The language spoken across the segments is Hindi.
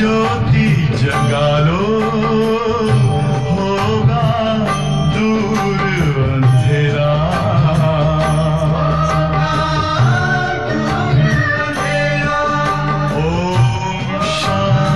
ज्योति जगा लो, होगा दूर अंधेरा। ओम शांति।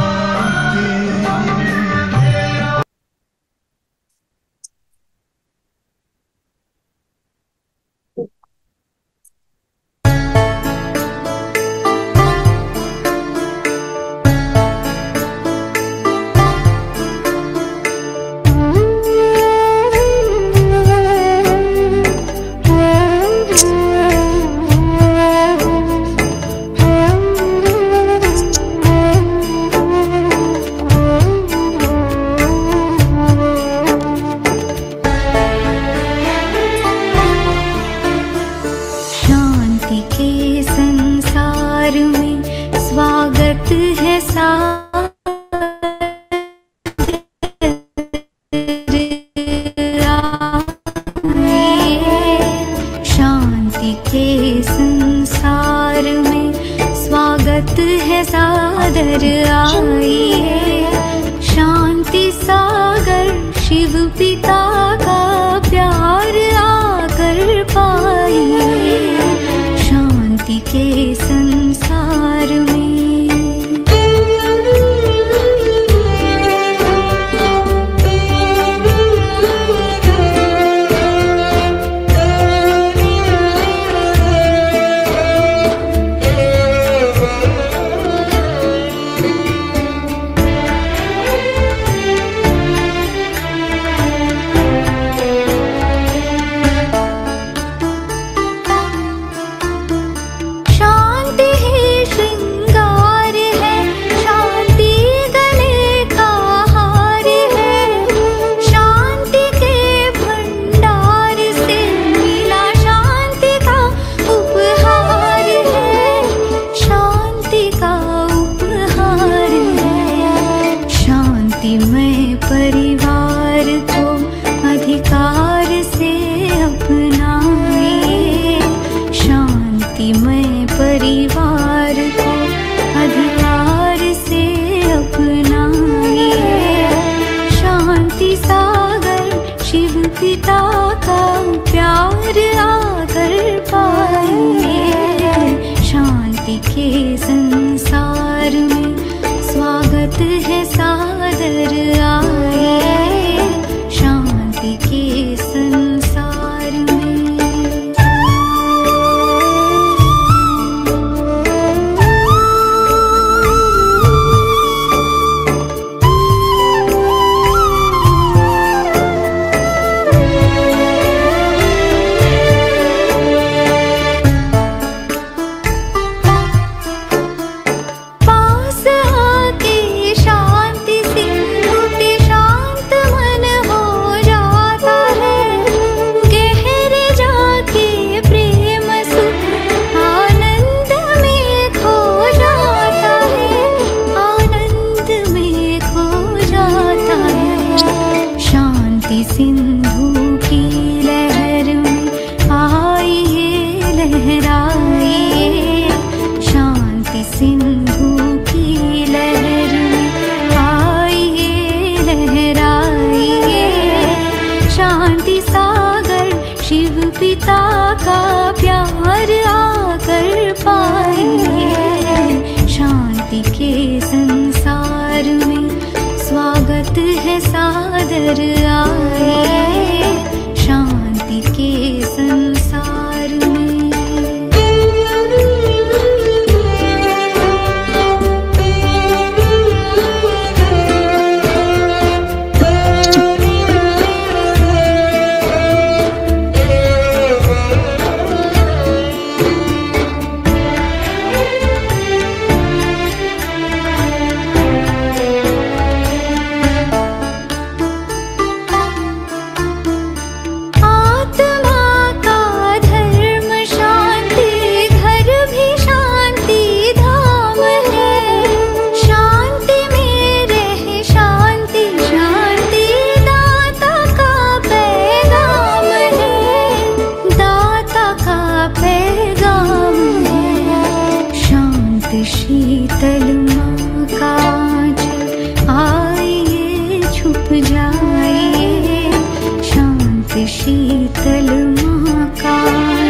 माँ का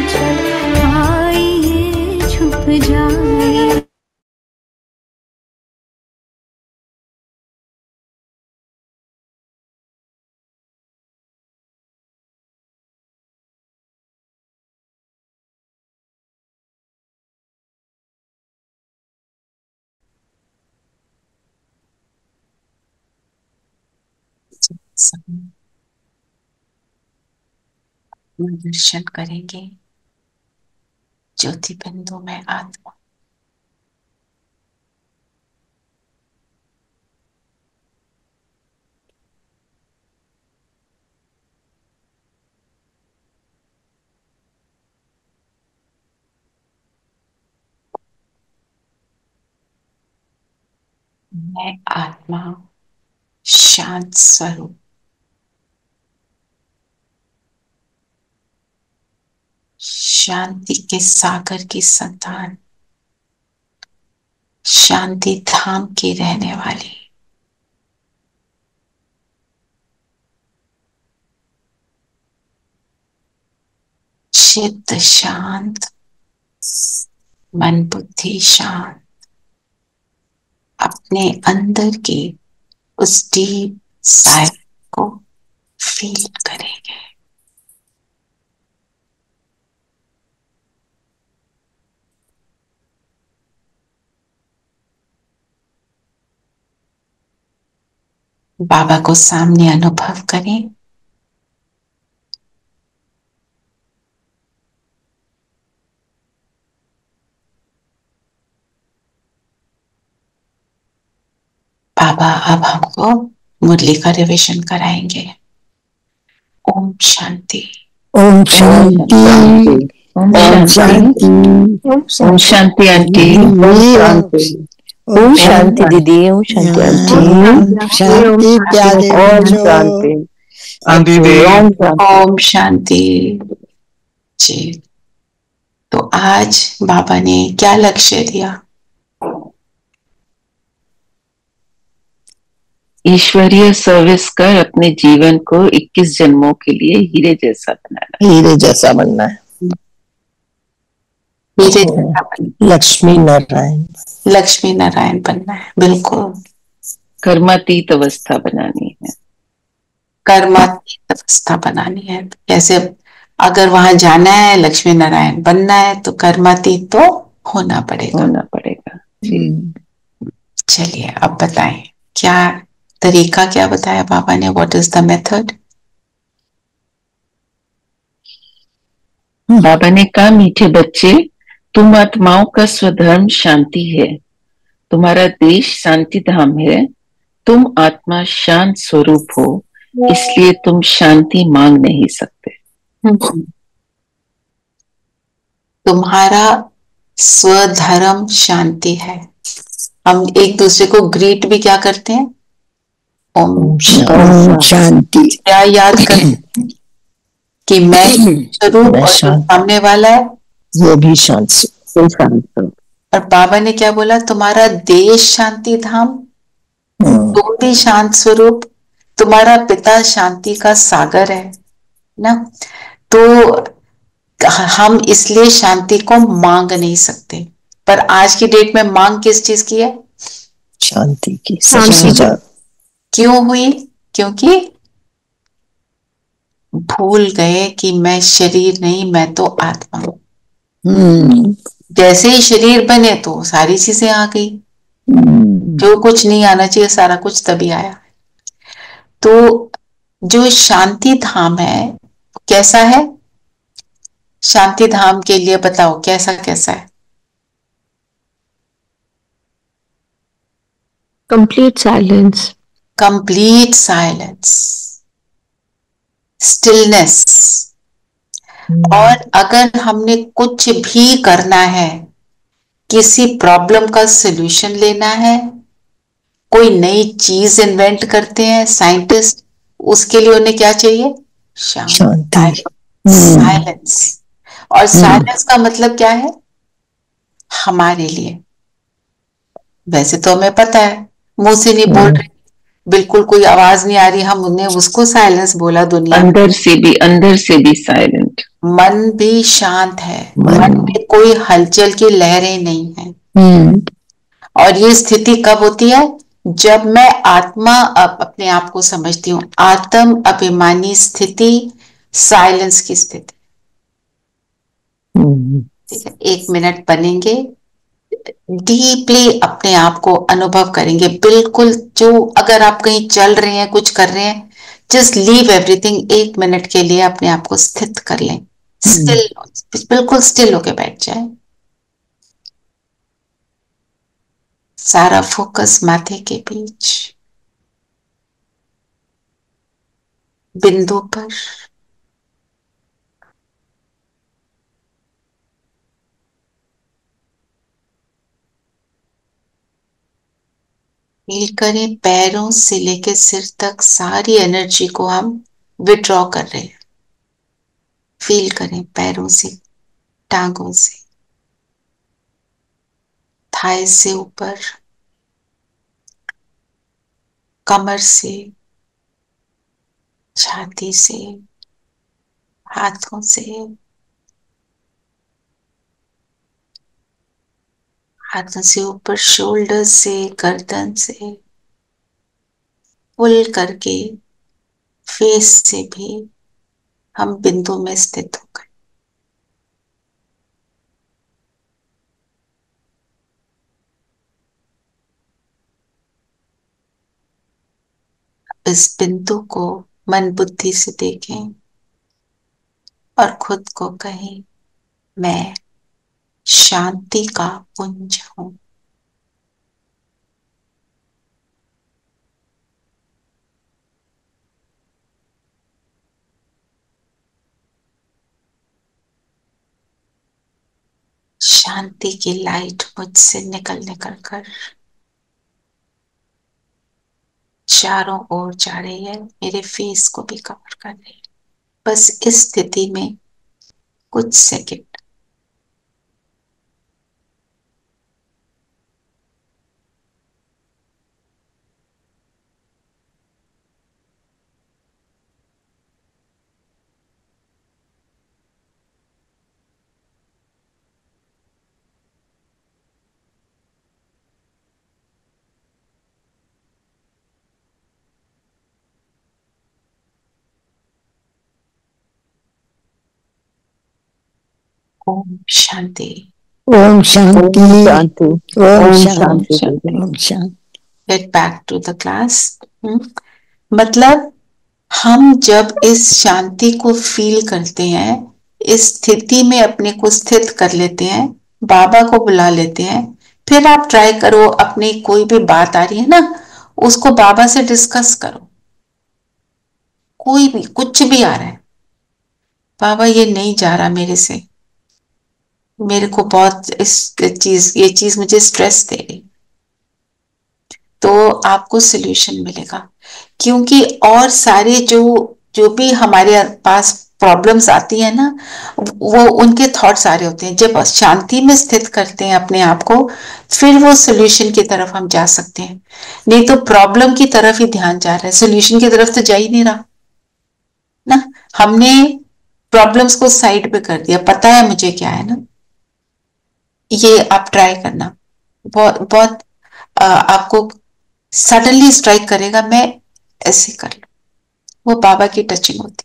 जब आइए छुप जाए। दर्शन करेंगे ज्योति बिंदु में आत्मा। मैं आत्मा शांत स्वरूप, शांति के सागर की संतान, शांति धाम की रहने वाली, चित्त शांत, मन बुद्धि शांत, अपने अंदर की उस डीप साइलेंस को फील करेंगे। बाबा को सामने अनुभव करें। बाबा अब हमको मुरली का रिविजन कराएंगे। ओम शांति। ओम शांति। ओम शांति। ओम शांति आंटी। ओम शांति दीदी। ओम शांति आंटी। ओम शांति प्यारे बच्चों। ओम शांति जी। तो आज बाबा ने क्या लक्ष्य दिया? ईश्वरीय सर्विस कर अपने जीवन को 21 जन्मों के लिए हीरे जैसा बनाना। हीरे जैसा बनना है। हीरे लक्ष्मी नारायण। लक्ष्मी नारायण बनना है, बिल्कुल। कर्मातीत अवस्था बनानी है। कर्मातीत अवस्था बनानी है। जैसे अगर वहां जाना है, लक्ष्मी नारायण बनना है, तो कर्मातीत तो होना पड़ेगा। चलिए अब बताएं, क्या तरीका क्या बताया बाबा ने? What is the method? बाबा ने कहा, मीठे बच्चे, तुम आत्माओं का स्वधर्म शांति है, तुम्हारा देश शांति धाम है, तुम आत्मा शांत स्वरूप हो, इसलिए तुम शांति मांग नहीं सकते। तुम्हारा स्वधर्म शांति है। हम एक दूसरे को ग्रीट भी क्या करते हैं? ओम शांति। क्या याद करते हैं कि मैं स्वरूप और सामने वाला है वो भी शांत। और बाबा ने क्या बोला? तुम्हारा देश शांति धाम, तुम भी शांत स्वरूप, तुम्हारा पिता शांति का सागर है ना। तो हम इसलिए शांति को मांग नहीं सकते। पर आज की डेट में मांग किस चीज की है? शांति की। क्यों हुई? क्योंकि भूल गए कि मैं शरीर नहीं, मैं तो आत्मा हूं। जैसे ही शरीर बने तो सारी चीजें आ गई। जो कुछ नहीं आना चाहिए सारा कुछ तभी आया। तो जो शांति धाम है कैसा है? शांति धाम के लिए बताओ कैसा कैसा है? Complete silence. Complete silence, stillness. और अगर हमने कुछ भी करना है, किसी प्रॉब्लम का सॉल्यूशन लेना है, कोई नई चीज इन्वेंट करते हैं साइंटिस्ट, उसके लिए उन्हें क्या चाहिए? शांति, साइलेंस। और साइलेंस का मतलब क्या है हमारे लिए? वैसे तो हमें पता है, मुंह से नहीं बोल रहे, बिल्कुल कोई आवाज नहीं आ रही, हमने उसको साइलेंस बोला दुनिया में। अंदर से भी साइलेंट। मन भी शांत है, मन में कोई हलचल की लहरें नहीं है। और ये स्थिति कब होती है? जब मैं आत्मा अपने आप को समझती हूँ। आत्म अभिमानी स्थिति साइलेंस की स्थिति। ठीक है, 1 मिनट बनेंगे, डीपली अपने आप को अनुभव करेंगे। बिल्कुल, जो अगर आप कहीं चल रहे हैं, कुछ कर रहे हैं, जस्ट लीव एवरीथिंग, 1 मिनट के लिए अपने आप को स्थित कर लें। स्टिल, बिल्कुल स्टिल होके बैठ जाए। सारा फोकस माथे के बीच बिंदु पर। फील करें पैरों से लेकर सिर तक सारी एनर्जी को हम विड्रॉ कर रहे हैं। फील करें पैरों से, टांगों से, थाई से ऊपर, कमर से, छाती से, हाथों से, हाथों से ऊपर शोल्डर से, गर्दन से, पुल करके फेस से भी हम बिंदु में स्थित हो गए। इस बिंदु को मन बुद्धि से देखें और खुद को कहें, मैं शांति का पुंज हूं। शांति की लाइट मुझसे निकल निकल कर चारों ओर जा रही है, मेरे फेस को भी कवर कर रही है। बस इस स्थिति में कुछ सेकंड ओम शांति। ओम शांति। शांति। ओम शांति। शांति। ओम शांति। Get back to the class. मतलब हम जब इस शांति को फील करते हैं, इस स्थिति में अपने को स्थित कर लेते हैं, बाबा को बुला लेते हैं, फिर आप ट्राई करो, अपनी कोई भी बात आ रही है ना, उसको बाबा से डिस्कस करो। कोई भी कुछ भी आ रहा है, बाबा ये नहीं जा रहा मेरे से, मेरे को बहुत ये चीज मुझे स्ट्रेस दे रही, तो आपको सॉल्यूशन मिलेगा। क्योंकि और सारे जो भी हमारे पास प्रॉब्लम्स आती है ना, वो उनके थॉट्स आ रहे होते हैं। जब शांति में स्थित करते हैं अपने आप को, फिर वो सॉल्यूशन की तरफ हम जा सकते हैं। नहीं तो प्रॉब्लम की तरफ ही ध्यान जा रहा है, सॉल्यूशन की तरफ तो जा ही नहीं रहा ना। हमने प्रॉब्लम्स को साइड पे कर दिया, पता है मुझे क्या है ना। ये आप ट्राई करना, बहुत बहुत आपको सडनली स्ट्राइक करेगा, मैं ऐसे कर लूं, वो बाबा की टचिंग होती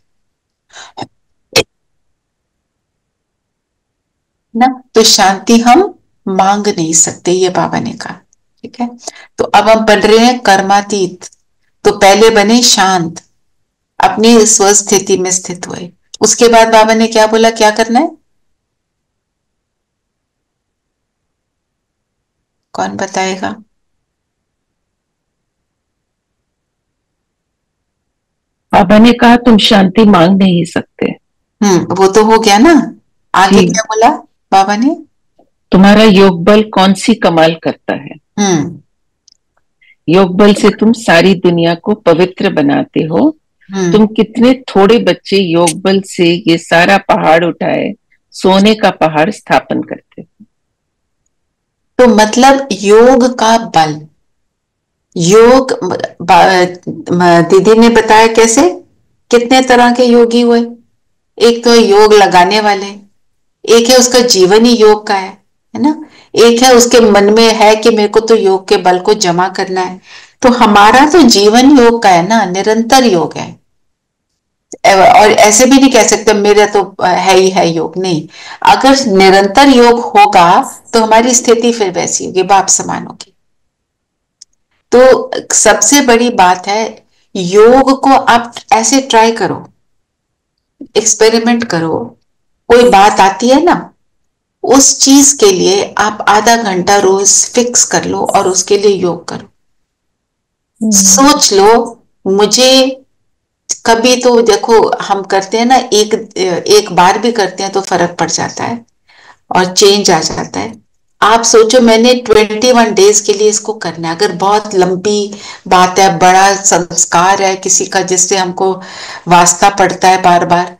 ना। तो शांति हम मांग नहीं सकते, ये बाबा ने कहा। ठीक है, तो अब हम बन रहे हैं कर्मातीत। तो पहले बने शांत, अपनी स्वस्थिति में स्थित हुए। उसके बाद बाबा ने क्या बोला, क्या करना है? कौन बताएगा? बाबा ने कहा तुम शांति मांग नहीं सकते। वो तो हो गया ना। आगे क्या बोला बाबा ने? तुम्हारा योग बल कौन सी कमाल करता है। योग बल से तुम सारी दुनिया को पवित्र बनाते हो। तुम कितने थोड़े बच्चे योग बल से ये सारा पहाड़ उठाए सोने का पहाड़ स्थापन करते हो। तो मतलब योग का बल, योग दीदी ने बताया कैसे, कितने तरह के योगी हुए। एक तो योग लगाने वाले, एक है उसका जीवन ही योग का है ना। एक है उसके मन में है कि मेरे को तो योग के बल को जमा करना है। तो हमारा तो जीवन योग का है ना, निरंतर योग है। और ऐसे भी नहीं कह सकते मेरा तो है ही है योग, नहीं। अगर निरंतर योग होगा तो हमारी स्थिति फिर वैसी होगी, बाप समान होगी। तो सबसे बड़ी बात है, योग को आप ऐसे ट्राई करो, एक्सपेरिमेंट करो। कोई बात आती है ना, उस चीज के लिए आप आधा घंटा रोज फिक्स कर लो और उसके लिए योग करो। सोच लो, मुझे कभी तो देखो हम करते हैं ना, एक बार भी करते हैं तो फर्क पड़ जाता है और चेंज आ जाता है। आप सोचो मैंने 21 डेज के लिए इसको करना है। अगर बहुत लंबी बात है, बड़ा संस्कार है किसी का जिससे हमको वास्ता पड़ता है बार बार,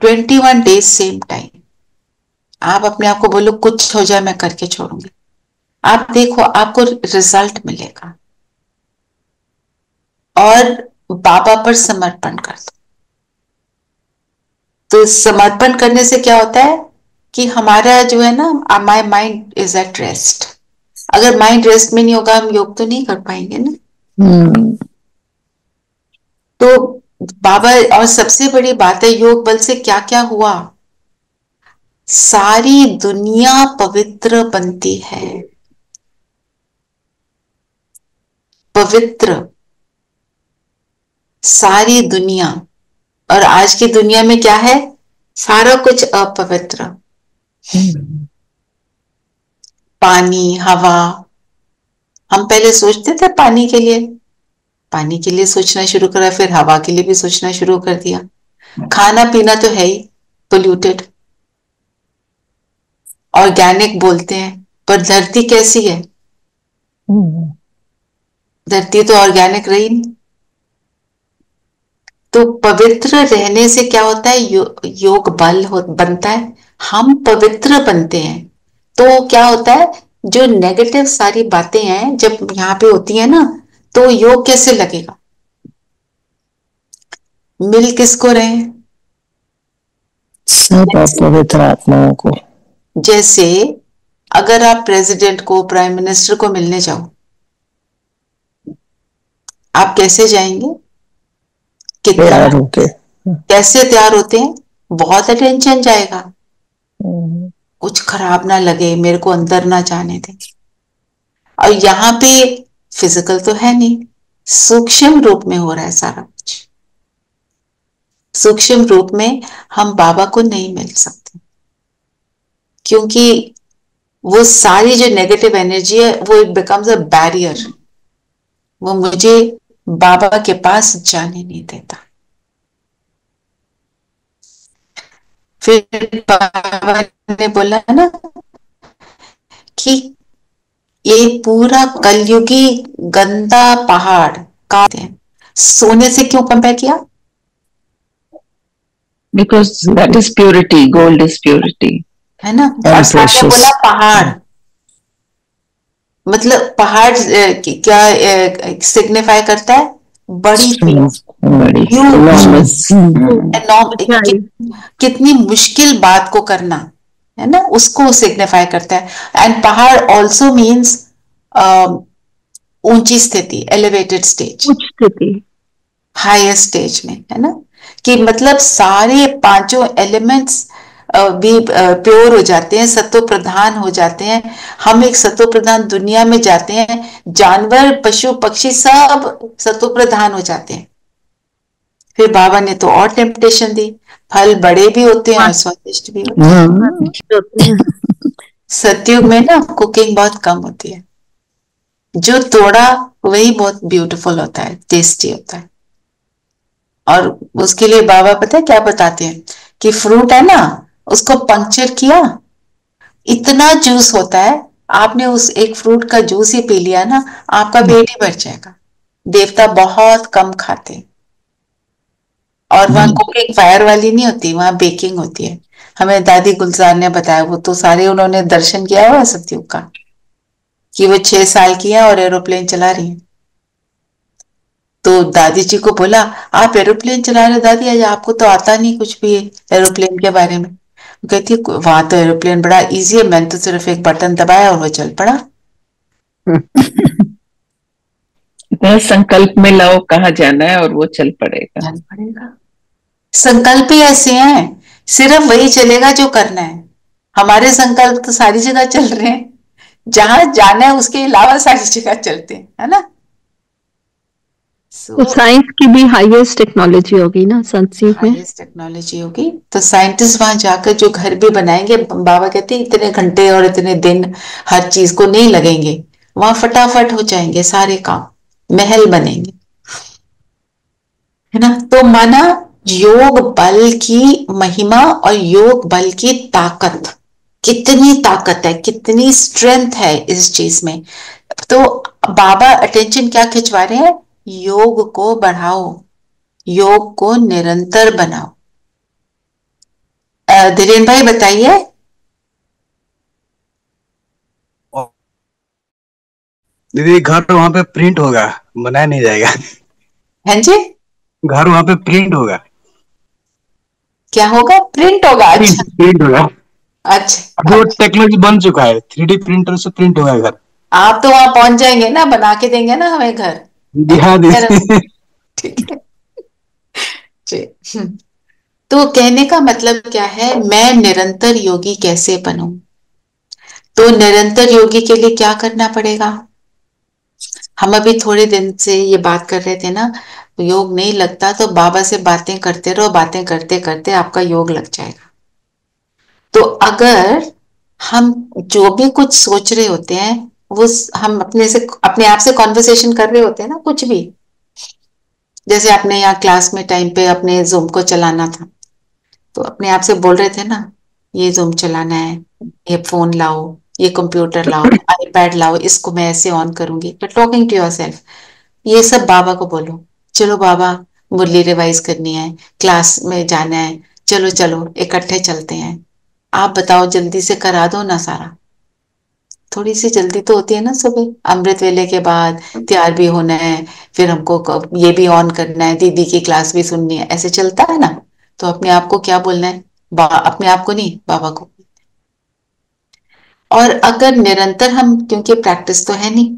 21 डेज सेम टाइम। आप अपने आप को बोलो कुछ हो जाए मैं करके छोड़ूंगी। आप देखो आपको रिजल्ट मिलेगा। और बाबा पर समर्पण कर दो। तो समर्पण करने से क्या होता है कि हमारा जो है ना, my mind is at rest. अगर माइंड रेस्ट में नहीं होगा हम योग तो नहीं कर पाएंगे ना। तो बाबा, और सबसे बड़ी बात है योग बल से क्या क्या हुआ, सारी दुनिया पवित्र बनती है। पवित्र सारी दुनिया। और आज की दुनिया में क्या है, सारा कुछ अपवित्र। पानी, हवा, हम पहले सोचते थे पानी के लिए सोचना शुरू करा, फिर हवा के लिए भी सोचना शुरू कर दिया। खाना पीना तो है ही पोल्यूटेड, ऑर्गेनिक बोलते हैं, पर धरती कैसी है, धरती तो ऑर्गेनिक रही नहीं। तो पवित्र रहने से क्या होता है, योग बल बनता है, हम पवित्र बनते हैं। तो क्या होता है, जो नेगेटिव सारी बातें हैं जब यहाँ पे होती है ना, तो योग कैसे लगेगा, मिल किसको रहे, सब पवित्र आत्माओं को। जैसे अगर आप प्रेसिडेंट को, प्राइम मिनिस्टर को मिलने जाओ, आप कैसे जाएंगे, तैयार होके, कैसे तैयार होते हैं, बहुत अटेंशन जाएगा, कुछ खराब ना लगे, मेरे को अंदर ना जाने दे। और यहाँ पे फिजिकल तो है नहीं, सूक्ष्म रूप में हो रहा है सारा कुछ। सूक्ष्म रूप में हम बाबा को नहीं मिल सकते, क्योंकि वो सारी जो नेगेटिव एनर्जी है वो इट बिकम्स अ बैरियर, वो मुझे बाबा के पास जाने नहीं देता। फिर बाबा ने बोला ना कि ये पूरा कलयुगी गंदा पहाड़ का सोने से क्यों कंपेयर किया, Because that is purity, gold is purity. है ना। और साथ में बोला पहाड़, मतलब पहाड़ क्या सिग्निफाई करता है, बड़ी चीज, कितनी मुश्किल बात को करना, है ना, उसको सिग्निफाई करता है। एंड पहाड़ ऑल्सो मीन्स ऊंची स्थिति, एलिवेटेड स्टेज, उच्च स्थिति, हायर स्टेज में, है ना। कि मतलब सारे पांचों एलिमेंट्स भी प्योर हो जाते हैं, सत्व प्रधान हो जाते हैं। हम एक सत्व प्रधान दुनिया में जाते हैं, जानवर, पशु, पक्षी सब सत्व प्रधान हो जाते हैं। फिर बाबा ने तो और टेम्पटेशन दी, फल बड़े भी होते हैं और स्वादिष्ट भी होते हैं। सतयुग में ना कुकिंग बहुत कम होती है, जो तोड़ा वही बहुत ब्यूटीफुल होता है, टेस्टी होता है। और उसके लिए बाबा पता है क्या बताते हैं, कि फ्रूट है ना, उसको पंक्चर किया, इतना जूस होता है, आपने उस एक फ्रूट का जूस ही पी लिया ना, आपका पेट ही भर जाएगा। देवता बहुत कम खाते हैं। और वहां कुकिंग फायर वाली नहीं होती, वहां बेकिंग होती है। हमें दादी गुलजार ने बताया, वो तो सारे उन्होंने दर्शन किया हुआ सतयुग का, कि वो 6 साल की है और एरोप्लेन चला रही है। तो दादी जी को बोला, आप एरोप्लेन चला रहे हो दादी, आज आपको तो आता नहीं कुछ भी एरोप्लेन के बारे में। वो कहती है, वहां तो एरोप्लेन बड़ा इजी है, मैंने तो सिर्फ एक बटन दबाया और वो चल पड़ा। इतना संकल्प में लाओ कहाँ जाना है और वो चल पड़ेगा। चल पड़ेगा। संकल्प ही ऐसे हैं, सिर्फ वही चलेगा जो करना है। हमारे संकल्प तो सारी जगह चल रहे हैं, जहां जाना है उसके अलावा सारी जगह चलते हैं, है ना। तो साइंस की भी हाईएस्ट टेक्नोलॉजी होगी ना संस्कृत में। हाईएस्ट टेक्नोलॉजी होगी तो साइंटिस्ट वहां जाकर जो घर भी बनाएंगे, बाबा कहते हैं इतने घंटे और इतने दिन हर चीज को नहीं लगेंगे, वहां फटाफट हो जाएंगे सारे काम, महल बनेंगे, है ना। तो माना योग बल की महिमा और योग बल की ताकत, कितनी ताकत है, कितनी स्ट्रेंथ है इस चीज में। तो बाबा अटेंशन क्या खिंचवा रहे हैं, योग को बढ़ाओ, योग को निरंतर बनाओ। धीरेन भाई बताइए। दीदी घर वहां पे प्रिंट होगा, बनाया नहीं जाएगा। हाँ जी, घर वहां पे प्रिंट होगा। क्या होगा, प्रिंट होगा। अच्छा प्रिंट होगा। अच्छा, वो टेक्नोलॉजी बन चुका है, 3D प्रिंटर से प्रिंट होगा घर। आप तो वहां पहुंच जाएंगे ना, बना के देंगे ना हमें घर। जी हाँ दीदी। ठीक है जी। तो कहने का मतलब क्या है, मैं निरंतर योगी कैसे बनूं। तो निरंतर योगी के लिए क्या करना पड़ेगा। हम अभी थोड़े दिन से ये बात कर रहे थे ना, योग नहीं लगता तो बाबा से बातें करते रहो, बातें करते करते आपका योग लग जाएगा। तो अगर हम जो भी कुछ सोच रहे होते हैं, वो हम अपने आप से कॉन्वर्सेशन कर रहे होते हैं ना, कुछ भी, जैसे आपने यहाँ क्लास में टाइम पे अपने जूम को चलाना था, तो अपने आप से बोल रहे थे ना, ये जूम चलाना है, ये फोन लाओ, ये कंप्यूटर लाओ, आईपैड लाओ, इसको मैं ऐसे ऑन करूंगी, टॉकिंग टू योरसेल्फ। ये सब बाबा को बोलो, चलो बाबा मुरली रिवाइज करनी है, क्लास में जाना है, चलो चलो इकट्ठे चलते हैं। आप बताओ, जल्दी से करा दो ना सारा। थोड़ी सी जल्दी तो होती है ना, सुबह अमृत वेले के बाद तैयार भी होना है, फिर हमको ये भी ऑन करना है, दीदी की क्लास भी सुननी है, ऐसे चलता है ना। तो अपने आप को क्या बोलना है, अपने आप को नहीं, बाबा को। और अगर निरंतर हम, क्योंकि प्रैक्टिस तो है नहीं,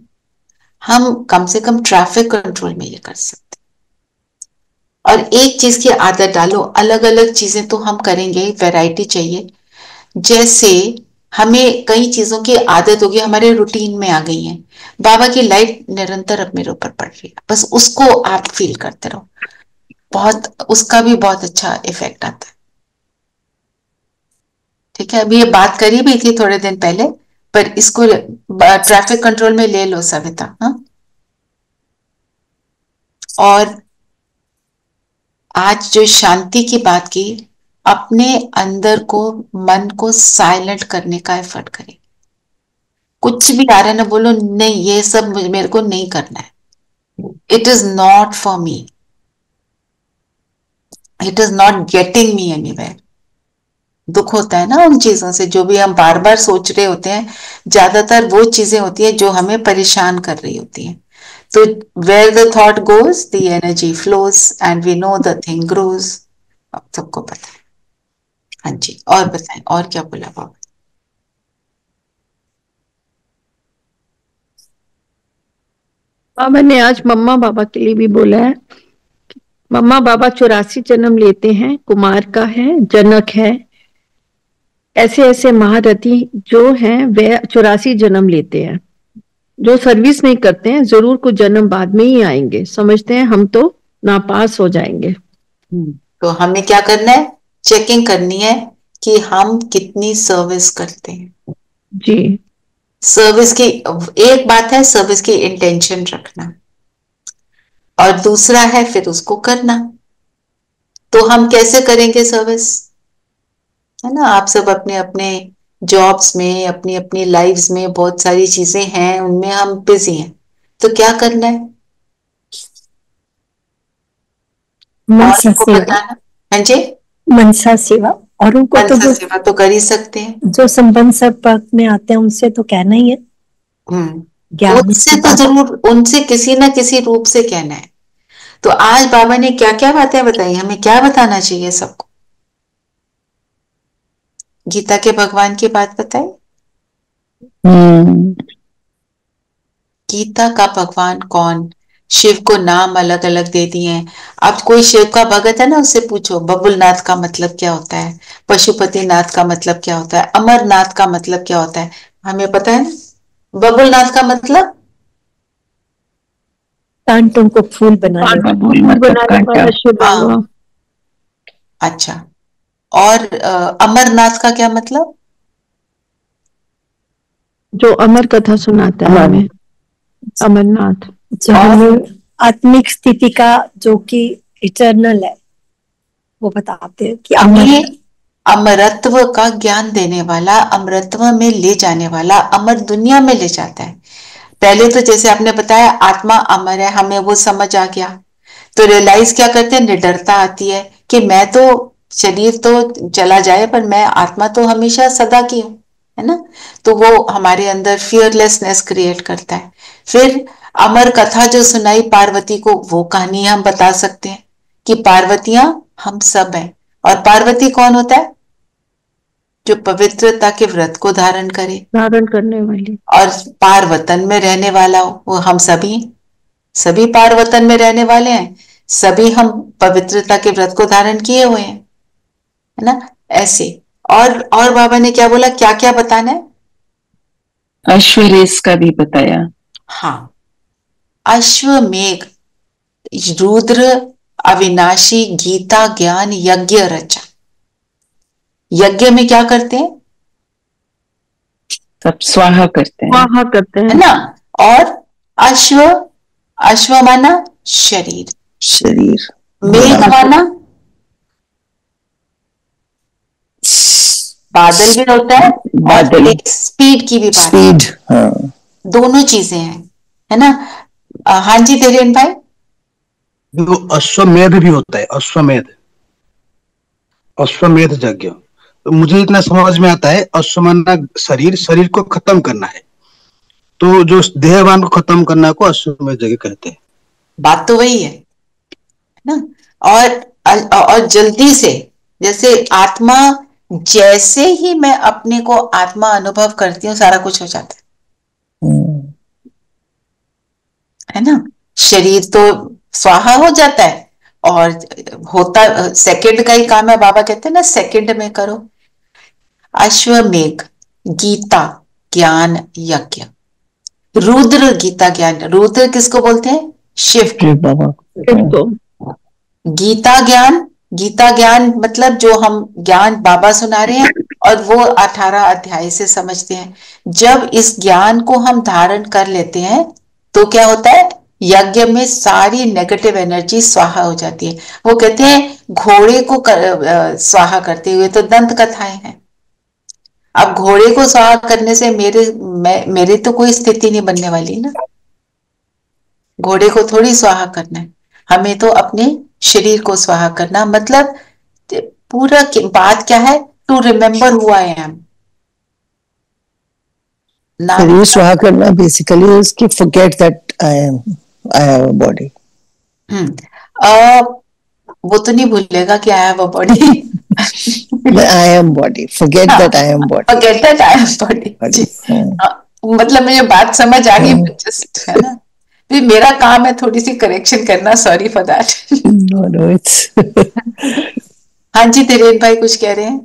हम कम से कम ट्रैफिक कंट्रोल में ये कर सकते हैं। और एक चीज की आदत डालो, अलग अलग चीजें तो हम करेंगे, वैरायटी चाहिए। जैसे हमें कई चीजों की आदत होगी, हमारे रूटीन में आ गई है, बाबा की लाइट निरंतर अब मेरे ऊपर पड़ रही है, बस उसको आप फील करते रहो, बहुत उसका भी बहुत अच्छा इफेक्ट आता है। ठीक है, अभी ये बात करी भी थी थोड़े दिन पहले, पर इसको ट्रैफिक कंट्रोल में ले लो सविता। हाँ, और आज जो शांति की बात की, अपने अंदर को, मन को साइलेंट करने का एफर्ट करें। कुछ भी आ रहा है ना, बोलो नहीं, ये सब मेरे को नहीं करना है, it is not for me, it is not getting me anywhere. दुख होता है ना उन चीजों से, जो भी हम बार बार सोच रहे होते हैं, ज्यादातर वो चीजें होती है जो हमें परेशान कर रही होती हैं। तो where the thought goes the energy flows and we know the thing grows. आप सबको पता है। हाँ जी, और बताएं, और क्या बोला बाबा। बाबा ने आज मम्मा बाबा के लिए भी बोला है। मम्मा बाबा 84 जन्म लेते हैं, कुमार का है, जनक है, ऐसे ऐसे महारथी जो हैं वे 84 जन्म लेते हैं। जो सर्विस नहीं करते हैं जरूर कुछ जन्म बाद में ही आएंगे, समझते हैं हम तो नापास हो जाएंगे। तो हमें क्या करना है, चेकिंग करनी है कि हम कितनी सर्विस करते हैं जी। सर्विस की, एक बात है सर्विस की इंटेंशन रखना, और दूसरा है फिर उसको करना। तो हम कैसे करेंगे सर्विस, है ना। आप सब अपने अपने जॉब्स में, अपनी अपनी लाइव्स में बहुत सारी चीजें हैं, उनमें हम बिजी हैं, तो क्या करना है, मनसा और को सेवा। बताना। हाँ जी, मनसा सेवा, और उनको तो मनसा सेवा तो कर ही सकते हैं, जो संबंध संपर्क में आते हैं उनसे तो कहना ही है। ज्ञान उनसे तो जरूर, उनसे किसी ना किसी रूप से कहना है। तो आज बाबा ने क्या क्या बातें बताई, हमें क्या बताना चाहिए सबको? गीता के भगवान की बात बताई। गीता का भगवान कौन? शिव को नाम अलग अलग दे दिए हैं। अब कोई शिव का भगत है ना, उससे पूछो बबुलनाथ का मतलब क्या होता है, पशुपतिनाथ का मतलब क्या होता है, अमरनाथ का मतलब क्या होता है, हमें पता है ना। बबुलनाथ का मतलब कांटों को फूल बनाने वाला। बबूल मतलब बनाने कांटा। वाला शिव बाबा। अच्छा, और अमरनाथ का क्या मतलब? जो अमर कथा सुनाता है हमें, अमरनाथ। जो हमें आत्मिक स्थिति का, जो कि इटर्नल है, वो बताते हैं कि अमर है। हमें अमरत्व का ज्ञान देने वाला, अमरत्व में ले जाने वाला, अमर दुनिया में ले जाता है। पहले तो जैसे आपने बताया आत्मा अमर है, हमें वो समझ आ गया, तो रियलाइज क्या करते हैं, निडरता आती है कि मैं तो, शरीर तो चला जाए पर मैं आत्मा तो हमेशा सदा की हूं, है ना। तो वो हमारे अंदर फियरलेसनेस क्रिएट करता है। फिर अमर कथा जो सुनाई पार्वती को, वो कहानी हम बता सकते हैं कि पार्वतियां हम सब हैं। और पार्वती कौन होता है? जो पवित्रता के व्रत को धारण करे धारण करने वाली। और पारवतन में रहने वाला हो, वो हम सभी, सभी पारवतन में रहने वाले हैं, सभी हम पवित्रता के व्रत को धारण किए हुए हैं, है ना। ऐसे। और बाबा ने क्या बोला, क्या क्या बताना है? अश्वरेश का भी बताया। हाँ, अश्वमेघ, रुद्र, अविनाशी, गीता, ज्ञान, यज्ञ रचा। यज्ञ में क्या करते हैं? सब स्वाहा करते हैं, स्वाहा करते है हैं। ना। और अश्व, अश्व माना शरीर, शरीर। मेघ माना बादल भी होता है, बादल। और स्पीड की भी बात, स्पीड। हाँ, दोनों चीजें हैं, है ना। हाँ जी धीरेन भाई। जो अश्वमेध भी होता है, अश्वमेध, अश्वमेध यज्ञ, तो मुझे इतना समझ में आता है, अश्व माना शरीर, शरीर को खत्म करना है, तो जो देहवान को खत्म करना को अश्वमेध यज्ञ कहते हैं। बात तो वही है ना। और जल्दी से, जैसे आत्मा, जैसे ही मैं अपने को आत्मा अनुभव करती हूँ, सारा कुछ हो जाता है ना। शरीर तो स्वाहा हो जाता है, और होता सेकंड का ही काम है। बाबा कहते हैं ना, सेकंड में करो। अश्वमेघ, गीता, ज्ञान, यज्ञ, रुद्र, गीता, ज्ञान। रुद्र किसको बोलते हैं? शिव को। बाबा। इनको गीता ज्ञान, गीता ज्ञान मतलब जो हम ज्ञान बाबा सुना रहे हैं, और वो 18 अध्याय से समझते हैं। जब इस ज्ञान को हम धारण कर लेते हैं, तो क्या होता है, यज्ञ में सारी नेगेटिव एनर्जी स्वाहा हो जाती है। वो कहते हैं घोड़े को स्वाहा करते हुए तो दंत कथाएं हैं। अब घोड़े को स्वाहा करने से मेरे तो कोई स्थिति नहीं बनने वाली ना। घोड़े को थोड़ी स्वाहा करना है, हमें तो अपने शरीर को स्वाहा करना। मतलब पूरा बात क्या है, to remember who I am. शरीर स्वाहा करना बेसिकली इज कि forget that I have a body. वो तो नहीं भूलेगा कि I have a body. I am body, forget that I am body, forget that I am body. मतलब मुझे बात समझ आ गई, जस्ट, है ना। भी मेरा काम है थोड़ी सी करेक्शन करना, sorry for that. No it's. हाँ जी धीरेन भाई कुछ कह रहे हैं।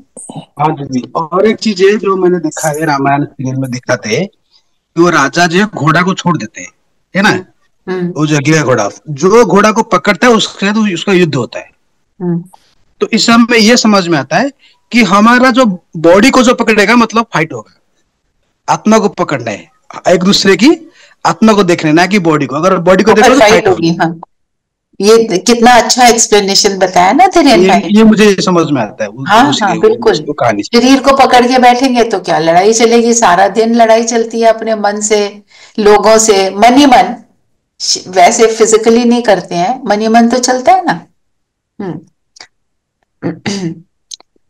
हाँ जी। और एक चीज है जो मैंने देखा है, रामायण सीरियल में दिखाते हैं कि वो राजा जो है घोड़ा को छोड़ देते हैं, है ना। वो जगह है घोड़ा, जो घोड़ा को पकड़ता है उसके साथ उसका युद्ध होता है। तो इस समय ये समझ में आता है कि हमारा जो बॉडी को जो पकड़ेगा मतलब फाइट होगा, आत्मा को पकड़ना है, एक दूसरे की आत्मा को देखना, ना कि बॉडी को। अगर बॉडी को देखो तो फाइट होगी। हाँ, ये कितना अच्छा एक्सप्लेनेशन बताया ना धीरेन भाई। ये मुझे समझ में आता है। हाँ बिल्कुल। शरीर को पकड़ के बैठेंगे तो क्या लड़ाई चलेगी, सारा दिन लड़ाई चलती है अपने मन से, लोगों से, मन ही मन। वैसे फिजिकली नहीं करते हैं, मन ही मन तो चलता है ना।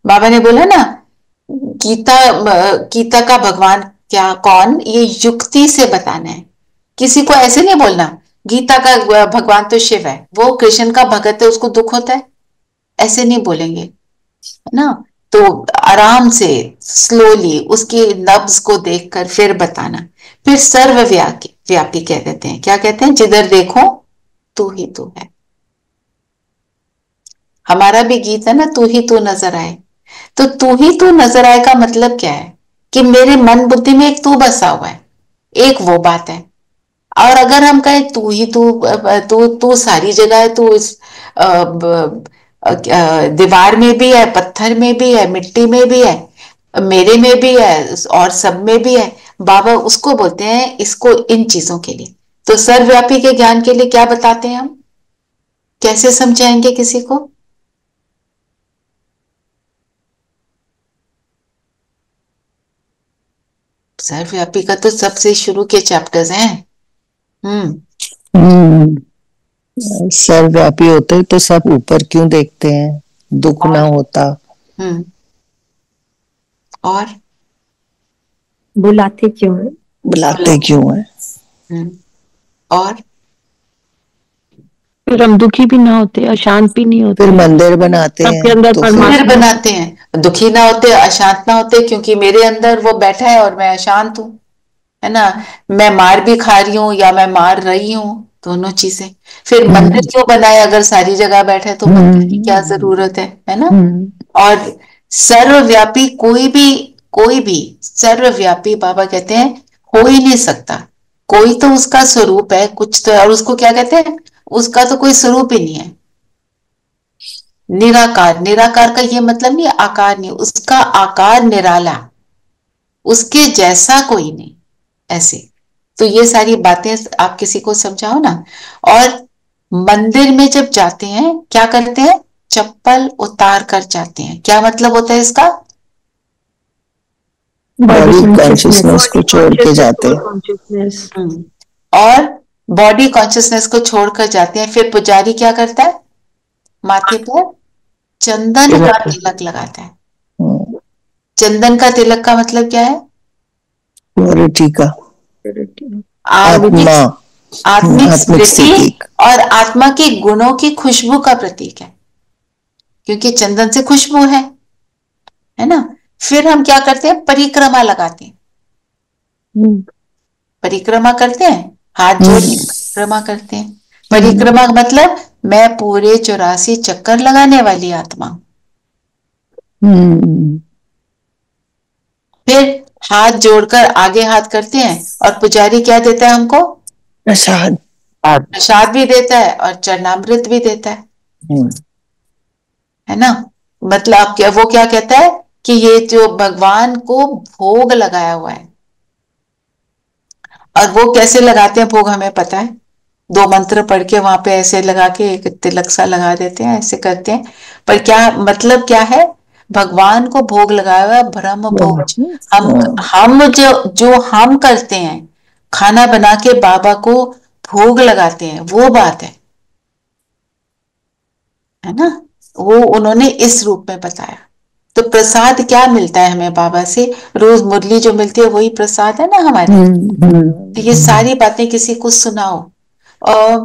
बाबा ने बोला ना, गीता का भगवान क्या, कौन, ये युक्ति से बताना है। किसी को ऐसे नहीं बोलना गीता का भगवान तो शिव है, वो कृष्ण का भगत है, उसको दुख होता है, ऐसे नहीं बोलेंगे, है ना। तो आराम से स्लोली उसकी नब्ज को देखकर फिर बताना। फिर सर्वव्यापी व्यापी कह देते हैं, क्या कहते हैं, जिधर देखो तू ही तू है। हमारा भी गीत है ना, तू ही तू नजर आए। तो तू ही तू नजर आए का मतलब क्या है कि मेरे मन बुद्धि में एक तू बसा हुआ है, एक वो बात है। और अगर हम कहें तू ही तू, तू तू सारी जगह है, तू इस दीवार में भी है, पत्थर में भी है, मिट्टी में भी है, मेरे में भी है और सब में भी है, बाबा उसको बोलते हैं, इसको इन चीजों के लिए। तो सर्वव्यापी के ज्ञान के लिए क्या बताते हैं हम, कैसे समझाएंगे किसी को? सर्वव्यापी का तो सबसे शुरू के चैप्टर्स हैं। सर्वव्यापी होते तो सब ऊपर क्यों देखते हैं, दुख ना होता। और बुलाते क्यों है, बुलाते क्यों है। और फिर हम दुखी भी ना होते, अशांत भी नहीं होते। फिर मंदिर बनाते सबके हैं, अंदर तो मंदिर बनाते हैं, दुखी ना होते, अशांत ना होते, क्योंकि मेरे अंदर वो बैठा है और मैं अशांत हूं, है ना। मैं मार भी खा रही हूँ या मैं मार रही हूँ, दोनों चीजें। फिर मंदिर क्यों बनाए अगर सारी जगह बैठे, तो मंदिर की क्या जरूरत है ना। और सर्वव्यापी कोई भी सर्वव्यापी बाबा कहते हैं हो ही नहीं सकता। कोई तो उसका स्वरूप है कुछ तो, और उसको क्या कहते हैं, उसका तो कोई स्वरूप ही नहीं है। निराकार, निराकार का ये मतलब नहीं आकार नहीं, उसका आकार निराला, उसके जैसा कोई नहीं, ऐसे। तो ये सारी बातें आप किसी को समझाओ ना। और मंदिर में जब जाते हैं क्या करते हैं, चप्पल उतार कर जाते हैं। क्या मतलब होता है इसका, बॉडी कॉन्शियसनेस को छोड़ के जाते हैं। और बॉडी कॉन्शियसनेस को छोड़कर जाते हैं। फिर पुजारी क्या करता है, माथे पर चंदन का तिलक लगाता है। चंदन का तिलक का मतलब क्या है, प्योरिटी का, आत्मिक स्थिति और आत्मा के गुणों की खुशबू का प्रतीक है, क्योंकि चंदन से खुशबू है ना। फिर हम क्या करते हैं, परिक्रमा लगाते हैं, परिक्रमा करते हैं, हाथ जोड़ के परिक्रमा करते हैं। परिक्रमा मतलब मैं पूरे 84 चक्कर लगाने वाली आत्मा। फिर हाथ जोड़कर आगे हाथ करते हैं, और पुजारी क्या देता है हमको, प्रसाद। प्रसाद भी देता है और चरणामृत भी देता है ना। मतलब क्या, वो क्या कहता है कि ये जो भगवान को भोग लगाया हुआ है, और वो कैसे लगाते हैं भोग हमें पता है, 2 मंत्र पढ़ के वहां पे ऐसे लगा के एक तिलक सा लगा देते हैं, ऐसे करते हैं। पर क्या मतलब क्या है, भगवान को भोग लगाया हुआ ब्रह्म भोज। हम जो हम करते हैं, खाना बना के बाबा को भोग लगाते हैं, वो बात है ना। वो उन्होंने इस रूप में बताया। तो प्रसाद क्या मिलता है हमें बाबा से, रोज मुरली जो मिलती है वही प्रसाद है ना हमारे। तो ये सारी बातें किसी को सुनाओ। और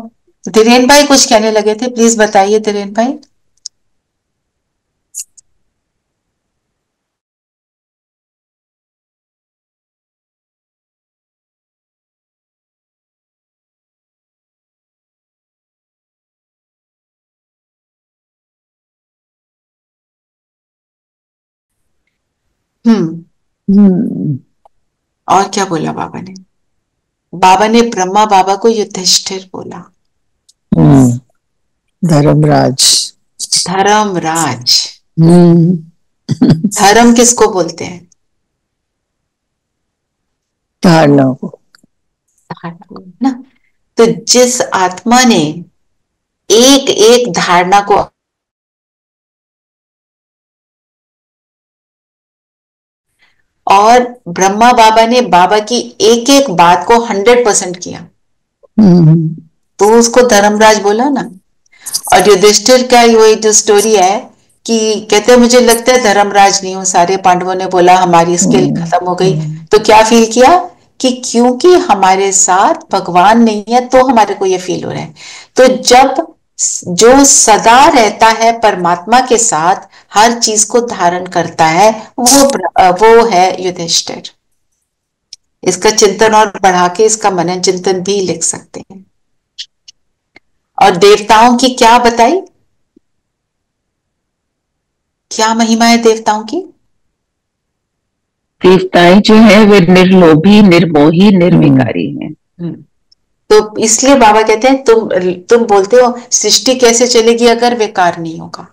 धीरेन भाई कुछ कहने लगे थे, प्लीज बताइए धीरेन भाई। और क्या बोला बाबा ने, बाबा ने ब्रह्मा बाबा को युधिष्ठिर बोला। धर्मराज, धर्मराज। धर्म किसको बोलते हैं, धारणा को, ना। तो जिस आत्मा ने एक एक धारणा को, और ब्रह्मा बाबा ने बाबा की एक एक बात को 100% किया, तो उसको धर्मराज बोला ना। और युधिष्ठिर का वही जो स्टोरी है कि कहते हैं मुझे लगता है धर्मराज नहीं हूं, सारे पांडवों ने बोला हमारी स्किल खत्म हो गई, तो क्या फील किया कि क्योंकि हमारे साथ भगवान नहीं है तो हमारे को ये फील हो रहा है। तो जब जो सदा रहता है परमात्मा के साथ, हर चीज को धारण करता है, वो है युधिष्ठिर। इसका चिंतन और बढ़ा के इसका मनन चिंतन भी लिख सकते हैं। और देवताओं की क्या बताई, क्या महिमा है देवताओं की? देवताएं जो है वे निर्लोभी, निर्मोही, निर्विकारी हैं। तो इसलिए बाबा कहते हैं तुम बोलते हो सृष्टि कैसे चलेगी अगर विकार नहीं होगा।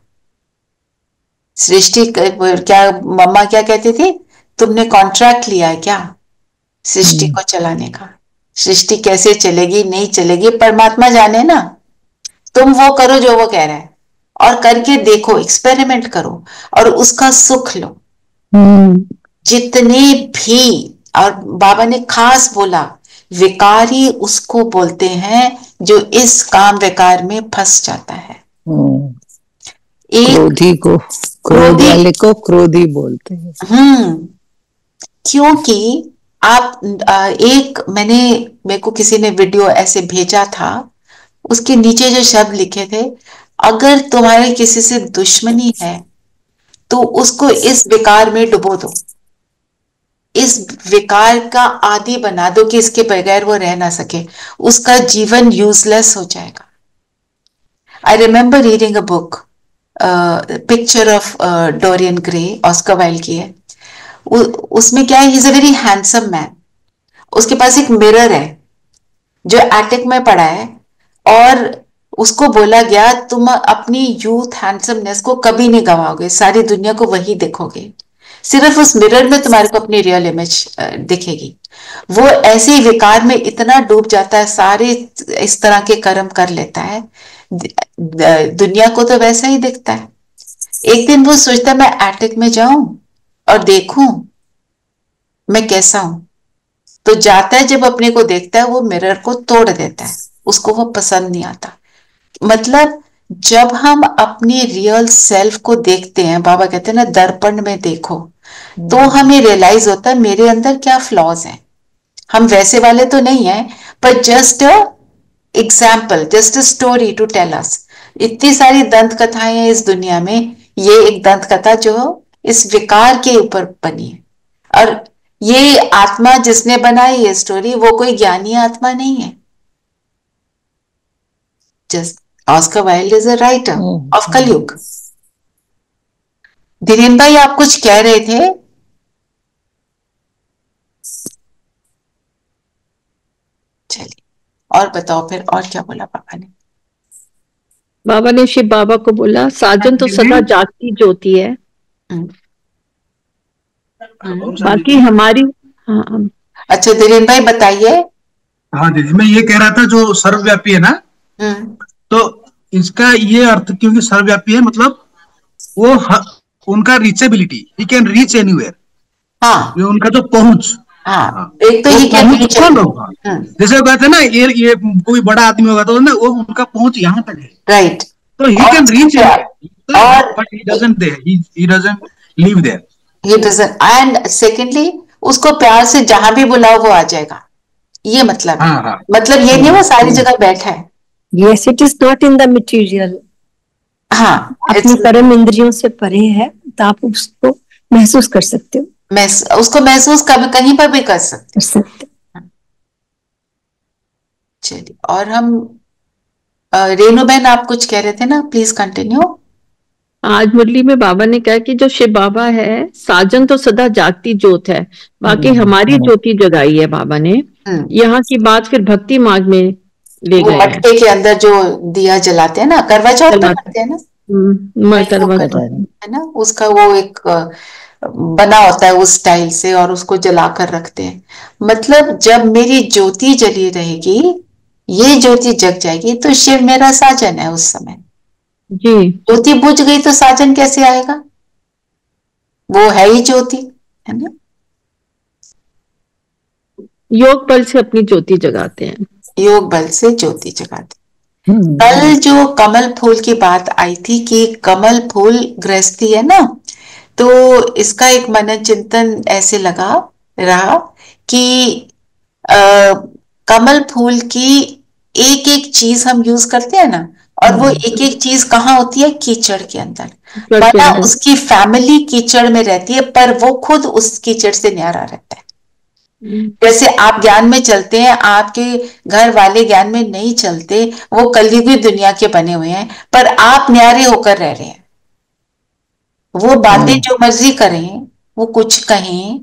सृष्टि क्या मम्मा क्या कहती थी, तुमने कॉन्ट्रैक्ट लिया है क्या सृष्टि को चलाने का? सृष्टि कैसे चलेगी नहीं चलेगी परमात्मा जाने ना। तुम वो करो जो वो कह रहा है और करके देखो, एक्सपेरिमेंट करो और उसका सुख लो। जितने भी, और बाबा ने खास बोला विकारी उसको बोलते हैं जो इस काम विकार में फंस जाता है। क्रोधी को, क्रोध वाले को क्रोधी बोलते हैं। क्योंकि आप मेरे को किसी ने वीडियो ऐसे भेजा था, उसके नीचे जो शब्द लिखे थे, अगर तुम्हारे किसी से दुश्मनी है तो उसको इस विकार में डुबो दो, इस विकार का आदी बना दो कि इसके बगैर वो रह ना सके, उसका जीवन यूजलेस हो जाएगा। I remember reading a book, picture of Dorian Gray, Oscar Wilde की है। उसमें क्या है, he is a very handsome man. उसके पास एक मिरर है जो एटिक में पड़ा है और उसको बोला गया तुम अपनी यूथ हैंडसमनेस को कभी नहीं गवाओगे, सारी दुनिया को वही देखोगे, सिर्फ उस मिरर में तुम्हारे को अपनी रियल इमेज दिखेगी। वो ऐसे ही विकार में इतना डूब जाता है, सारे इस तरह के कर्म कर लेता है, दुनिया को तो वैसा ही दिखता है। एक दिन वो सोचता है मैं एटिक में जाऊं और देखूं मैं कैसा हूं, तो जाता है, जब अपने को देखता है वो मिरर को तोड़ देता है, उसको वो पसंद नहीं आता। मतलब जब हम अपनी रियल सेल्फ को देखते हैं, बाबा कहते हैं ना दर्पण में देखो, तो हमें रियलाइज होता है मेरे अंदर क्या फ्लॉज हैं। हम वैसे वाले तो नहीं है, पर just a example, just a story to tell us. इतनी सारी दंत कथाएं हैं इस दुनिया में, ये एक दंत कथा जो इस विकार के ऊपर बनी है। और ये आत्मा जिसने बनाई ये स्टोरी, वो कोई ज्ञानी आत्मा नहीं है। Just Oscar Wilde is a writer of कलयुग। धीरेन भाई आप कुछ कह रहे थे? चलिए और बताओ फिर, और क्या बोला पापा ने? बाबा ने शिव बाबा को बोला साजन तो सदा जागती ज्योति है, बाकी हमारी। हाँ अच्छा धीरेन भाई बताइए। हाँ दीदी, मैं ये कह रहा था जो सर्वव्यापी है ना, तो इसका ये अर्थ, क्योंकि सर्वव्यापी है मतलब वो उनका reachability, he can reach anywhere. हाँ, ये उनका जो पहुंच, एक तो ये जैसे कहते हैं ना ये कोई बड़ा आदमी होगा तो ना वो उनका पहुंच यहाँ तक है, राइट। तो he can reach but he doesn't there, he doesn't live there, he doesn't. And secondly उसको प्यार से जहां भी बुलाओ वो आ जाएगा, ये मतलब है। मतलब ये नहीं वो सारी जगह बैठा है। Yes, it is not in the material. हाँ, अपनी कर्म इंद्रियों से परे है, तो आप उसको महसूस कर सकते हो, उसको महसूस कहीं पर भी कर सकते। चलिए, और हम रेणु बहन आप कुछ कह रहे थे ना, प्लीज कंटिन्यू। आज मुरली में बाबा ने कहा कि जो शिव बाबा है साजन तो सदा जागती ज्योत है, बाकी हमारी ज्योति जगाई है बाबा ने। यहाँ की बात फिर भक्ति मार्ग में ले गए। मटके के अंदर जो दिया जलाते हैं ना, करवा चौथ पे करते हैं ना, है ना, उसका वो एक बना होता है उस स्टाइल से, और उसको जलाकर रखते हैं। मतलब जब मेरी ज्योति जली रहेगी, ये ज्योति जग जाएगी, तो शिव मेरा साजन है उस समय जी। ज्योति बुझ गई तो साजन कैसे आएगा? वो है ही ज्योति, है ना। योग बल से अपनी ज्योति जगाते हैं, योग बल से ज्योति जगाते। कल जो कमल फूल की बात आई थी कि कमल फूल गृहस्थी है ना, तो इसका एक मनन चिंतन ऐसे लगा रहा कि कमल फूल की एक एक चीज हम यूज करते हैं ना, और वो एक एक चीज कहाँ होती है? कीचड़ के अंदर। माना उसकी फैमिली कीचड़ में रहती है, पर वो खुद उस कीचड़ से न्यारा रहता है। जैसे आप ज्ञान में चलते हैं, आपके घर वाले ज्ञान में नहीं चलते, वो कलयुगी दुनिया के बने हुए हैं, पर आप न्यारे होकर रह रहे हैं। वो बातें जो मर्जी करें, वो कुछ कहें,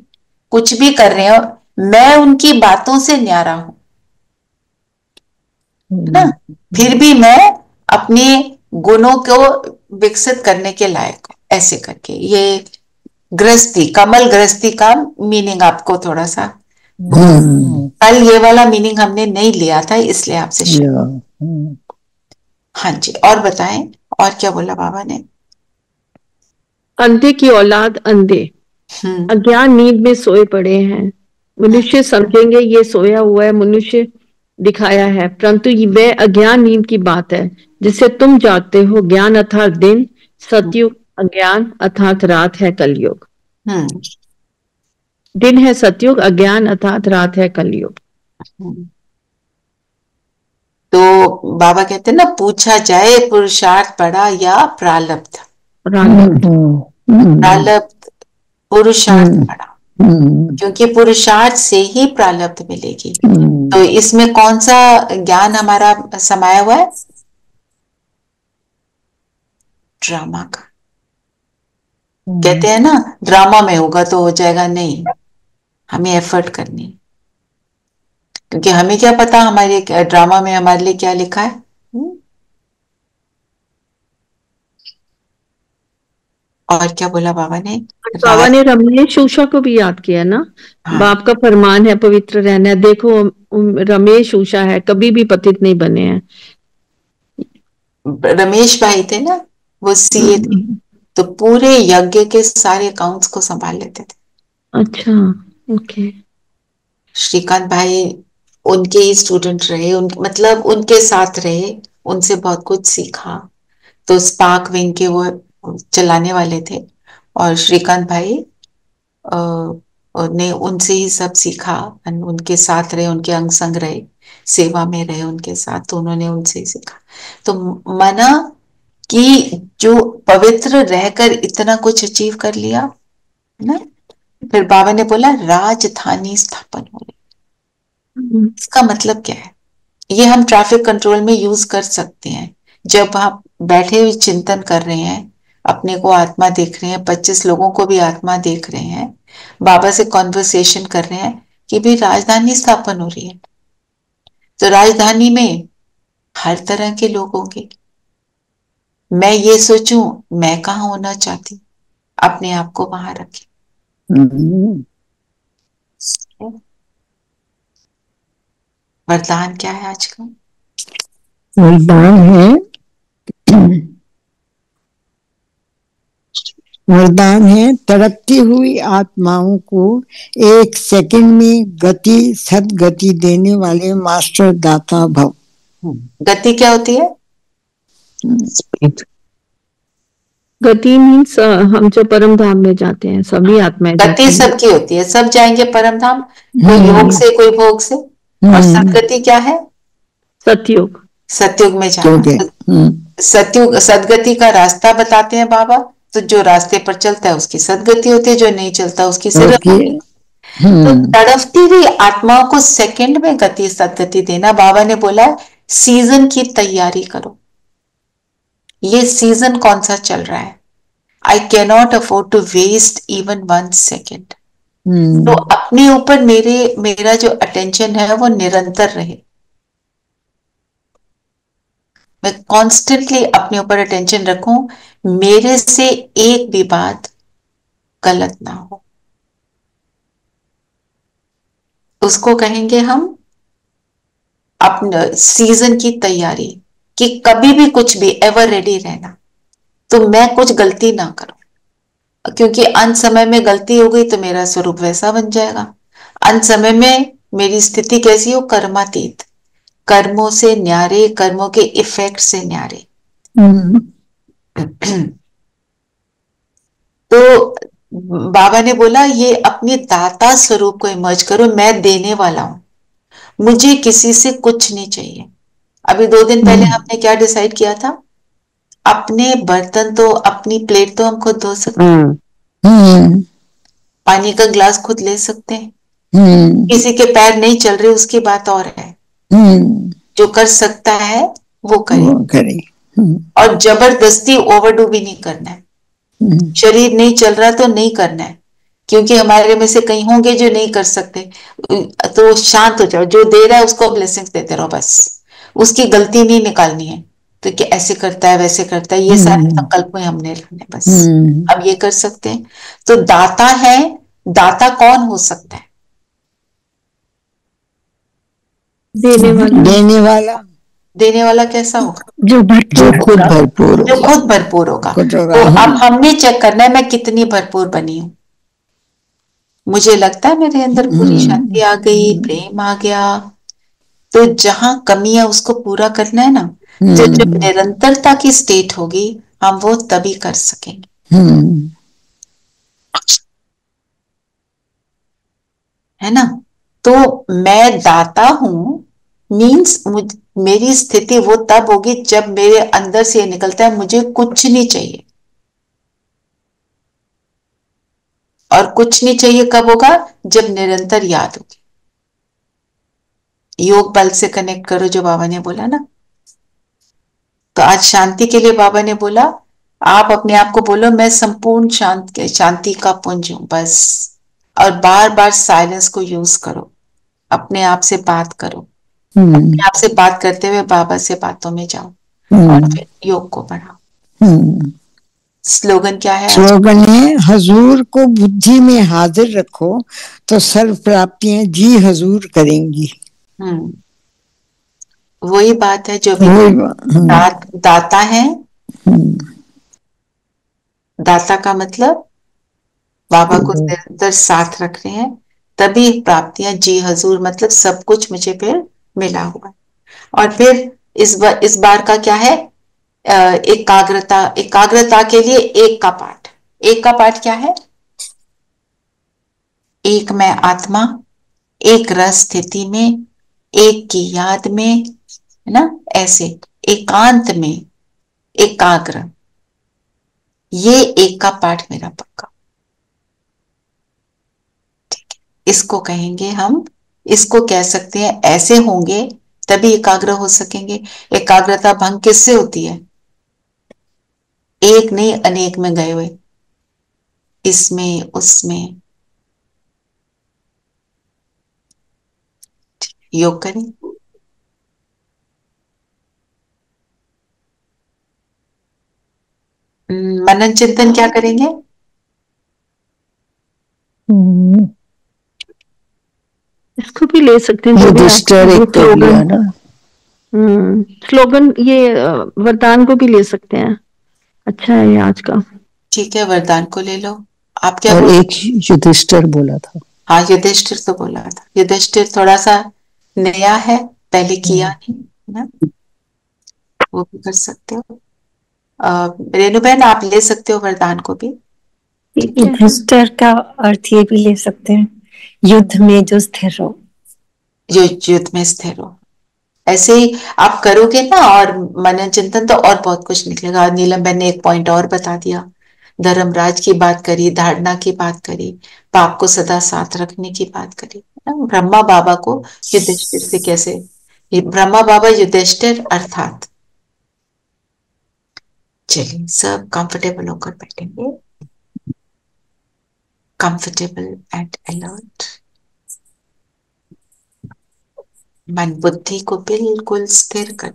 कुछ भी कर रहे हो, मैं उनकी बातों से न्यारा हूं ना, फिर भी मैं अपने गुणों को विकसित करने के लायक हूं। ऐसे करके ये गृहस्थी, कमल गृहस्थी का मीनिंग आपको थोड़ा सा, कल ये वाला मीनिंग हमने नहीं लिया था, इसलिए आपसे हाँ जी, और बताएं, और क्या बोला बाबा ने? अंधे की औलाद अंधे अज्ञान नींद में सोए पड़े हैं। मनुष्य समझेंगे ये सोया हुआ है, मनुष्य दिखाया है, परंतु वह अज्ञान नींद की बात है जिसे तुम जागते हो। ज्ञान अर्थात दिन, सतयुग, अज्ञान अर्थात रात है कलयुग। दिन है सतयुग, अज्ञान अर्थात रात है कलयुग। तो बाबा कहते हैं ना, पूछा जाए पुरुषार्थ बड़ा या प्रारब्ध? प्रारब्ध पुरुषार्थ बड़ा, क्योंकि पुरुषार्थ से ही प्रारब्ध मिलेगी। तो इसमें कौन सा ज्ञान हमारा समाया हुआ है? ड्रामा का। कहते हैं ना, ड्रामा में होगा तो हो जाएगा, नहीं, हमें एफर्ट करनी, क्योंकि हमें क्या पता हमारे ड्रामा में हमारे लिए क्या लिखा है। और क्या बोला बाबा ने? बाबा ने रमेश उषा को भी याद किया ना। हाँ। बाप का फरमान है पवित्र रहना है। देखो रमेश उषा है, कभी भी पतित नहीं बने हैं। रमेश भाई थे ना, वो सीए थे, तो पूरे यज्ञ के सारे अकाउंट्स को संभाल लेते थे। अच्छा, ओके। श्रीकांत भाई उनके ही स्टूडेंट रहे, मतलब उनके साथ रहे, उनसे बहुत कुछ सीखा। तो स्पार्क विंग के वो चलाने वाले थे, और श्रीकांत भाई ने उनसे ही सब सीखा, उनके साथ रहे, उनके अंग संग रहे, सेवा में रहे उनके साथ, तो उन्होंने उनसे ही सीखा। तो माना कि जो पवित्र रहकर इतना कुछ अचीव कर लिया ना, फिर बाबा ने बोला राजधानी स्थापन हो गई। इसका मतलब क्या है? ये हम ट्रैफिक कंट्रोल में यूज कर सकते हैं। जब आप बैठे हुए चिंतन कर रहे हैं, अपने को आत्मा देख रहे हैं, 25 लोगों को भी आत्मा देख रहे हैं, बाबा से कॉन्वर्सेशन कर रहे हैं कि भी राजधानी स्थापन हो रही है, तो राजधानी में हर तरह के लोग होंगे। मैं ये सोचूं मैं कहाँ होना चाहती, अपने आप को वहां रखें। वरदान क्या है आज का? वरदान है तड़पती हुई आत्माओं को एक सेकंड में गति सदगति देने वाले मास्टर दाता भव। गति क्या होती है? स्पीड। गति मीन्स हम जो परम धाम में जाते हैं, सभी आत्माएं गति सबकी होती है, सब जाएंगे परम धाम, कोई योग से कोई भोग से। और सदगति क्या है? सतयुग। सतयुग में जाना। सतयुग सदगति का रास्ता बताते हैं बाबा, तो जो रास्ते पर चलता है उसकी सदगति होती है, जो नहीं चलता उसकी सदगति। तो तड़पती हुई आत्माओं को सेकंड में गति सदगति देना। बाबा ने बोला सीजन की तैयारी करो। ये सीजन कौन सा चल रहा है? I cannot afford to waste even 1 second. तो अपने ऊपर मेरा जो अटेंशन है वो निरंतर रहे। मैं कॉन्स्टेंटली अपने ऊपर अटेंशन रखूं, मेरे से एक भी बात गलत ना हो। उसको कहेंगे हम अपने सीजन की तैयारी, कि कभी भी कुछ भी एवर रेडी रहना, तो मैं कुछ गलती ना करूं, क्योंकि अंत समय में गलती हो गई तो मेरा स्वरूप वैसा बन जाएगा। अंत समय में मेरी स्थिति कैसी हो? कर्मातीत, कर्मों से न्यारे, कर्मों के इफेक्ट से न्यारे। तो बाबा ने बोला ये अपने दाता स्वरूप को इमर्ज करो, मैं देने वाला हूं। मुझे किसी से कुछ नहीं चाहिए। अभी 2 दिन पहले हमने क्या डिसाइड किया था? अपने बर्तन तो, अपनी प्लेट तो हम खुद धो सकते हैं, पानी का ग्लास खुद ले सकते हैं। किसी के पैर नहीं चल रहे उसकी बात और है, जो कर सकता है वो करे। और जबरदस्ती ओवरडू भी नहीं करना है। शरीर नहीं चल रहा तो नहीं करना है, क्योंकि हमारे में से कई होंगे जो नहीं कर सकते। तो शांत हो जाओ, जो दे रहा है उसको ब्लेसिंग्स देते रहो बस, उसकी गलती नहीं निकालनी है। तो क्या ऐसे करता है वैसे करता है, ये सारे संकल्प में हमने लेने बस। अब ये कर सकते हैं। तो दाता है, दाता कौन हो सकता है? देने वाला। देने वाला कैसा होगा? जो खुद भरपूर जो होगा। खुद भरपूर होगा। तो अब हमने चेक करना है मैं कितनी भरपूर बनी हूं। मुझे लगता है मेरे अंदर पूरी शांति आ गई, प्रेम आ गया। तो जहां कमी है उसको पूरा करना है ना। जब निरंतरता की स्टेट होगी हम वो तभी कर सकेंगे, है ना। तो मैं दाता हूं मीन्स मेरी स्थिति वो तब होगी जब मेरे अंदर से ये निकलता है मुझे कुछ नहीं चाहिए। और कुछ नहीं चाहिए कब होगा? जब निरंतर याद होगी। योग बल से कनेक्ट करो, जो बाबा ने बोला ना। तो आज शांति के लिए बाबा ने बोला आप अपने आप को बोलो मैं संपूर्ण शांति का पुंज हूं बस। और बार बार साइलेंस को यूज करो, अपने आप से बात करो। अपने आप से बात करते हुए बाबा से बातों में जाओ और फिर योग को बढ़ाओ। स्लोगन क्या है? स्लोगन है हजूर को बुद्धि में हाजिर रखो तो सर्व प्राप्तियां जी हजूर करेंगी। वही बात है जो भी दाता है। दाता का मतलब बाबा को निरंतर साथ रख रहे हैं, तभी प्राप्तियां जी हजूर, मतलब सब कुछ मुझे फिर मिला हुआ है। और फिर इस बार का क्या है? एकाग्रता। एकाग्रता के लिए एक का पाठ। एक का पाठ क्या है? एक मैं आत्मा, एक रस स्थिति में, एक की याद में, है ना, ऐसे एकांत में एकाग्र। ये एक का पाठ मेरा पक्का। इसको कहेंगे हम, इसको कह सकते हैं ऐसे होंगे तभी एकाग्र हो सकेंगे। एकाग्रता भंग किससे होती है? एक नहीं अनेक में गए हुए, इसमें उसमें। योग करें। मनन चिंतन क्या करेंगे? इसको भी ले सकते हैं, जो भी स्लोगन। स्लोगन ये वरदान को भी ले सकते हैं। अच्छा है ये आज का। ठीक है, वरदान को ले लो। आप क्या और बोल? एक युधिष्ठिर बोला था। हाँ, युधिष्ठिर तो बोला था। युधिष्ठिर थोड़ा सा नया है, पहले किया नहीं, है ना। वो भी कर सकते हो। रेणु बहन आप ले सकते हो वरदान को भी। युधिष्ठिर का अर्थ ये भी ले सकते हैं, युद्ध में जो स्थिर हो। जो युद्ध में स्थिर हो। ऐसे ही आप करोगे ना, और मनन चिंतन तो और बहुत कुछ निकलेगा। नीलम बहन ने एक पॉइंट और बता दिया, धर्मराज की बात करी, धारणा की बात करी, पाप को सदा साथ रखने की बात करी, है ना? ब्रह्मा बाबा को युधिष्ठिर से कैसे, ये ब्रह्मा बाबा युधिष्ठिर अर्थात। चलिए सब कंफर्टेबल होकर बैठेंगे, कंफर्टेबल एंड अलर्ट। मन बुद्धि को बिल्कुल स्थिर कर।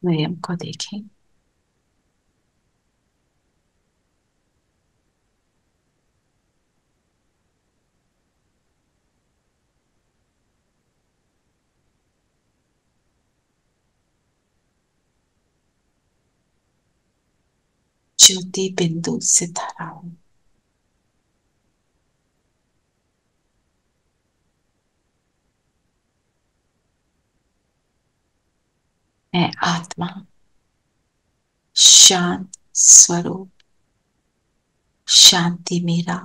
स्वयं को देखें। ज्योति बिंदु सितारा हूं। मैं आत्मा शांत स्वरूप, शांति मेरा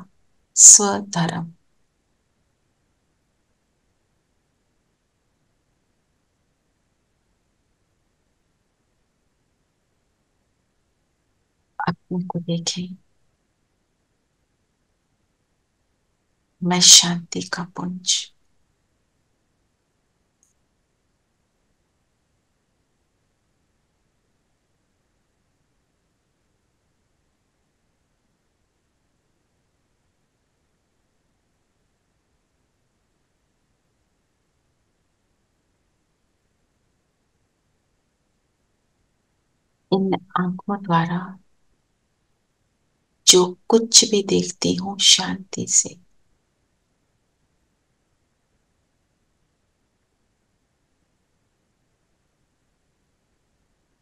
स्वधर्म। अपने को देखें। मैं शांति का पुंज। इन आंखों द्वारा जो कुछ भी देखती हूँ शांति से,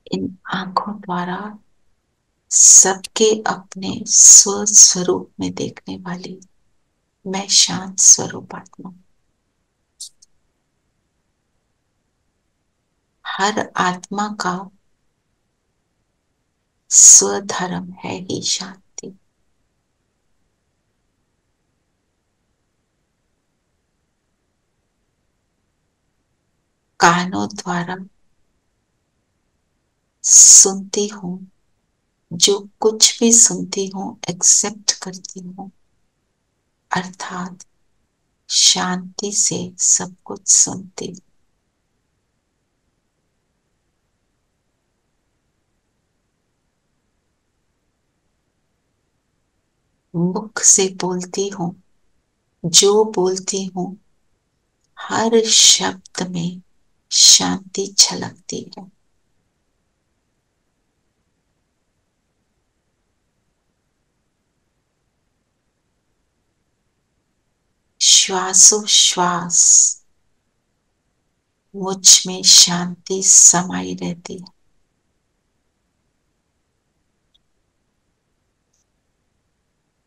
इन आंखों द्वारा सबके अपने स्वस्वरूप में देखने वाली मैं शांत स्वरूप आत्मा। हर आत्मा का स्वधर्म है ही शांति। कानों द्वारा सुनती हूँ, जो कुछ भी सुनती हूँ एक्सेप्ट करती हूँ, अर्थात शांति से सब कुछ सुनती हूँ। मुख से बोलती हूँ, जो बोलती हूँ हर शब्द में शांति झलकती है। श्वासोश्वास मुझ में शांति समाई रहती है।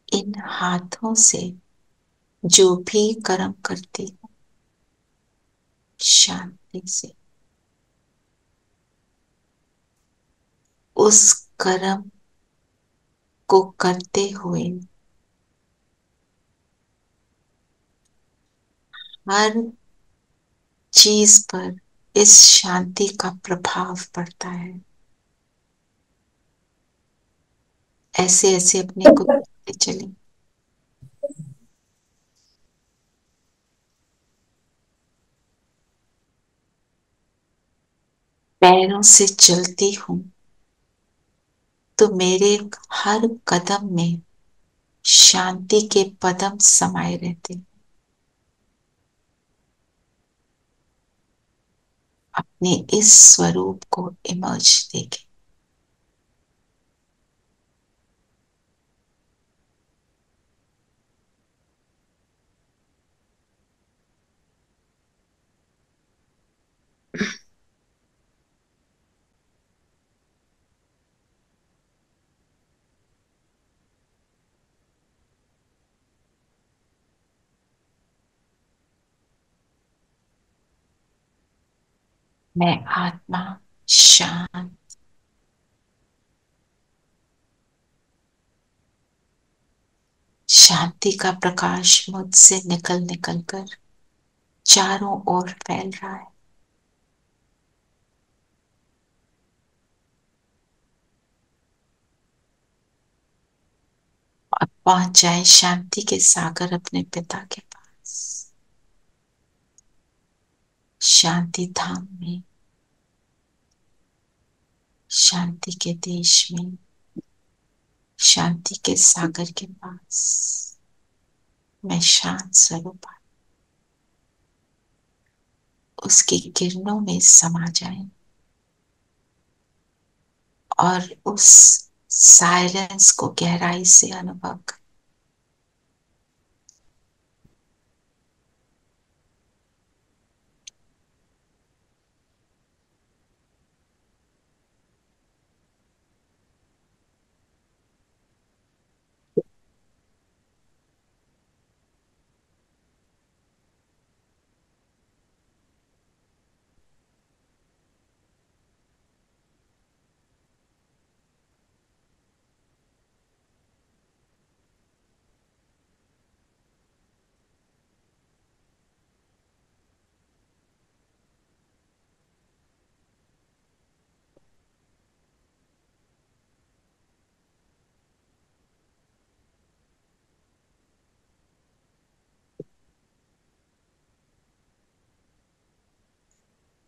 इन हाथों से जो भी कर्म करती हूँ शांति से, उस कर्म को करते हुए हर चीज पर इस शांति का प्रभाव पड़ता है। ऐसे ऐसे अपने को देखते चले। पैरों से चलती हूँ तो मेरे हर कदम में शांति के पदम समाये रहते हैं। अपने इस स्वरूप को इमर्ज देखें। मैं आत्मा शांत, शांति का प्रकाश मुझसे निकल निकल कर चारों ओर फैल रहा है। और पहुंच जाए शांति के सागर अपने पिता के पास, शांति धाम में, शांति के देश में, शांति के सागर के पास। मैं शांत स्वरूप उसकी किरणों में समा जाए। और उस साइलेंस को गहराई से अनुभव करें।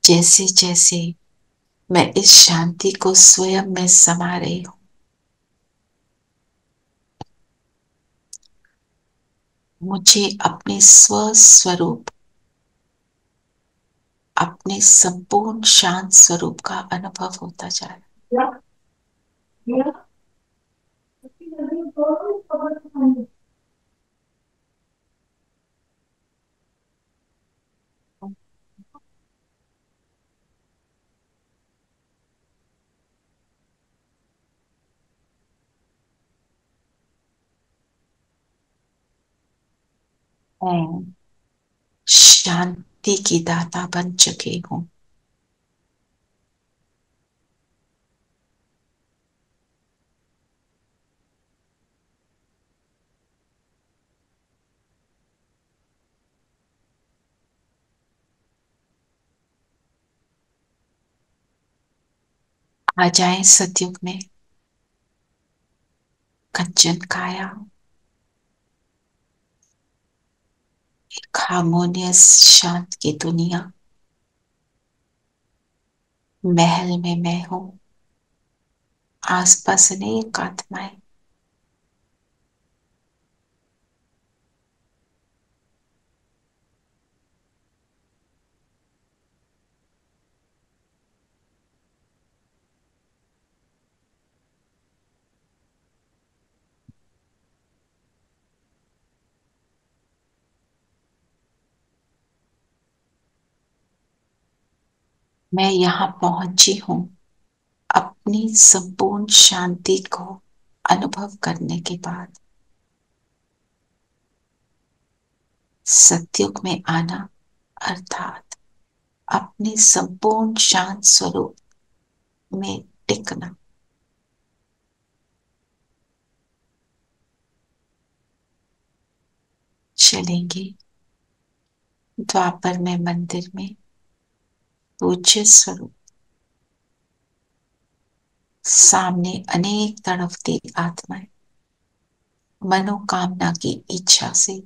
जैसे जैसे मैं इस शांति को स्वयं में समा रही हूं, मुझे अपने स्वस्वरूप, अपने संपूर्ण शांत स्वरूप का अनुभव होता जा रहा है। मैं शांति की दाता बन चुकी हूं। आ जाए सतयुग में कंचन काया, एक हार्मोनियस शांत की दुनिया। महल में मैं हूं, आसपास अनेक आत्माएं। मैं यहां पहुंची हूं अपनी संपूर्ण शांति को अनुभव करने के बाद। सतयुग में आना अर्थात अपने संपूर्ण शांत स्वरूप में टिकना। चलेंगे द्वापर में मंदिर में पूज्य स्वरूप, सामने अनेक तड़पती आत्माएं मनोकामना की इच्छा से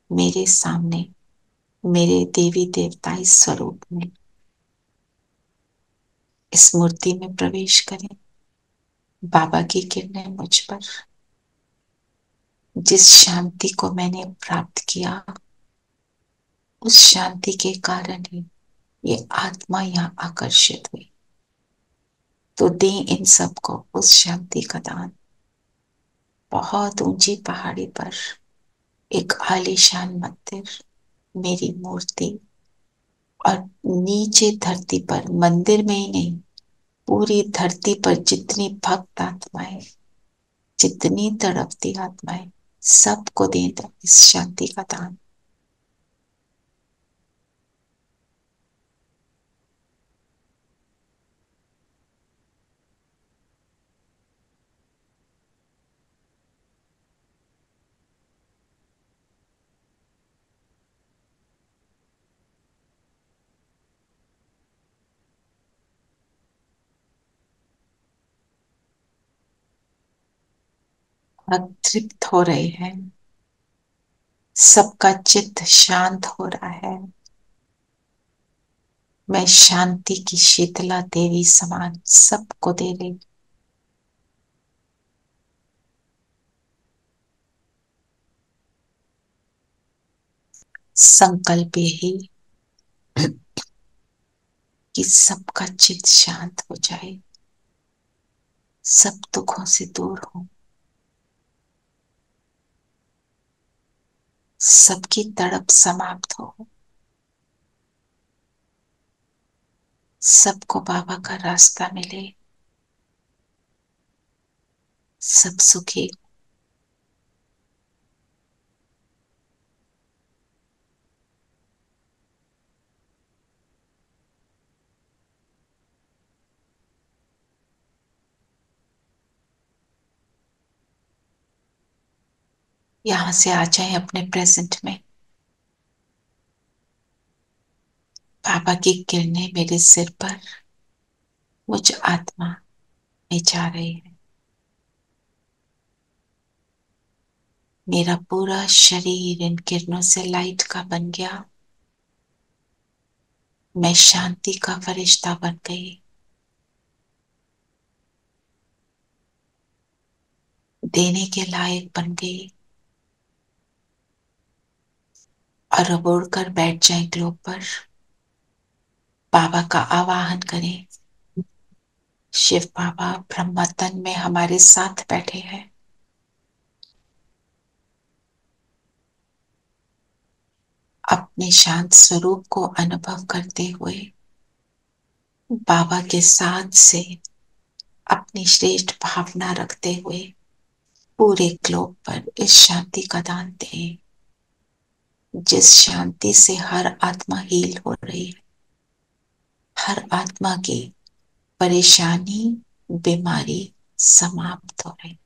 मेरे सामने, मेरे देवी देवता इस स्वरूप में, इस मूर्ति में प्रवेश करें। बाबा की किरणें मुझ पर, जिस शांति को मैंने प्राप्त किया उस शांति के कारण ही ये आत्मा यहाँ आकर्षित हुई। तो दे इन सबको उस शांति का दान। बहुत ऊंची पहाड़ी पर एक आलीशान मंदिर, मेरी मूर्ति, और नीचे धरती पर, मंदिर में ही नहीं पूरी धरती पर जितनी भक्त आत्माएं, जितनी तड़पती आत्माएं, सबको दे दो इस शांति का दान। अब तृप्त हो रहे हैं, सबका चित्त शांत हो रहा है। मैं शांति की शीतला देवी समान सबको दे रही। संकल्प यही कि सबका चित्त शांत हो जाए। सब दुखों से दूर हो, सबकी तड़प समाप्त हो, सबको बाबा का रास्ता मिले, सब सुखी। यहां से आ जाए अपने प्रेजेंट में। बाबा की किरणें मेरे सिर पर मुझ आत्मा में जा रही है। मेरा पूरा शरीर इन किरणों से लाइट का बन गया। मैं शांति का फरिश्ता बन गई। देने के लायक बन गई। और अब उड़कर बैठ जाए ग्लोब पर। बाबा का आवाहन करें। शिव बाबा ब्रह्मा तन में हमारे साथ बैठे हैं। अपने शांत स्वरूप को अनुभव करते हुए बाबा के साथ से अपनी श्रेष्ठ भावना रखते हुए पूरे ग्लोब पर इस शांति का दान दें, जिस शांति से हर आत्मा हील हो रही है। हर आत्मा की परेशानी, बीमारी समाप्त हो रही।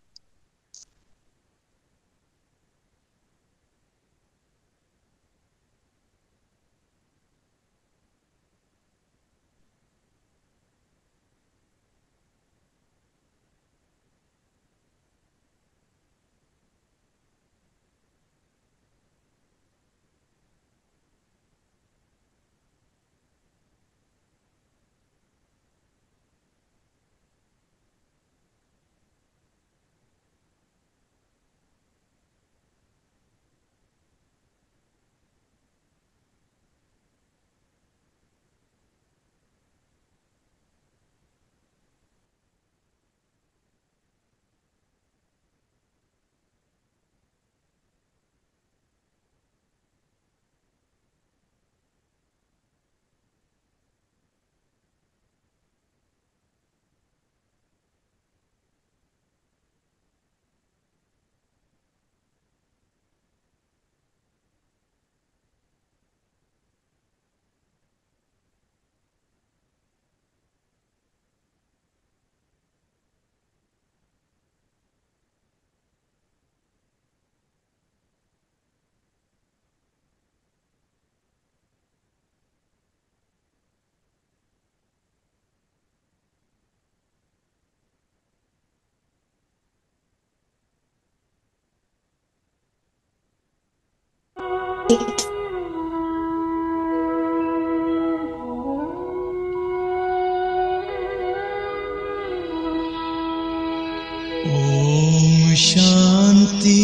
ओम शांति,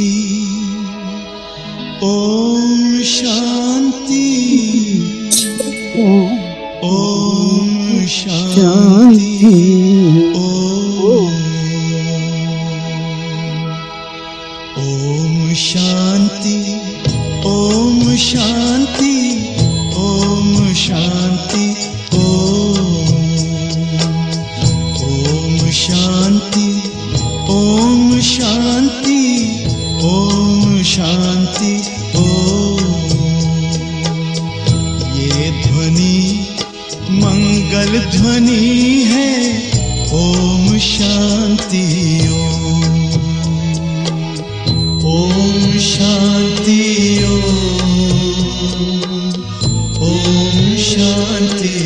ओम शांति, ओम शांति, ओम शांति, ओम शांति, ओम शांति, ओम शांति, ओम शांति, ओम शांति, ओम। ये ध्वनि मंगल ध्वनि है। ओम शांति, ओम शांति, ओम शांति,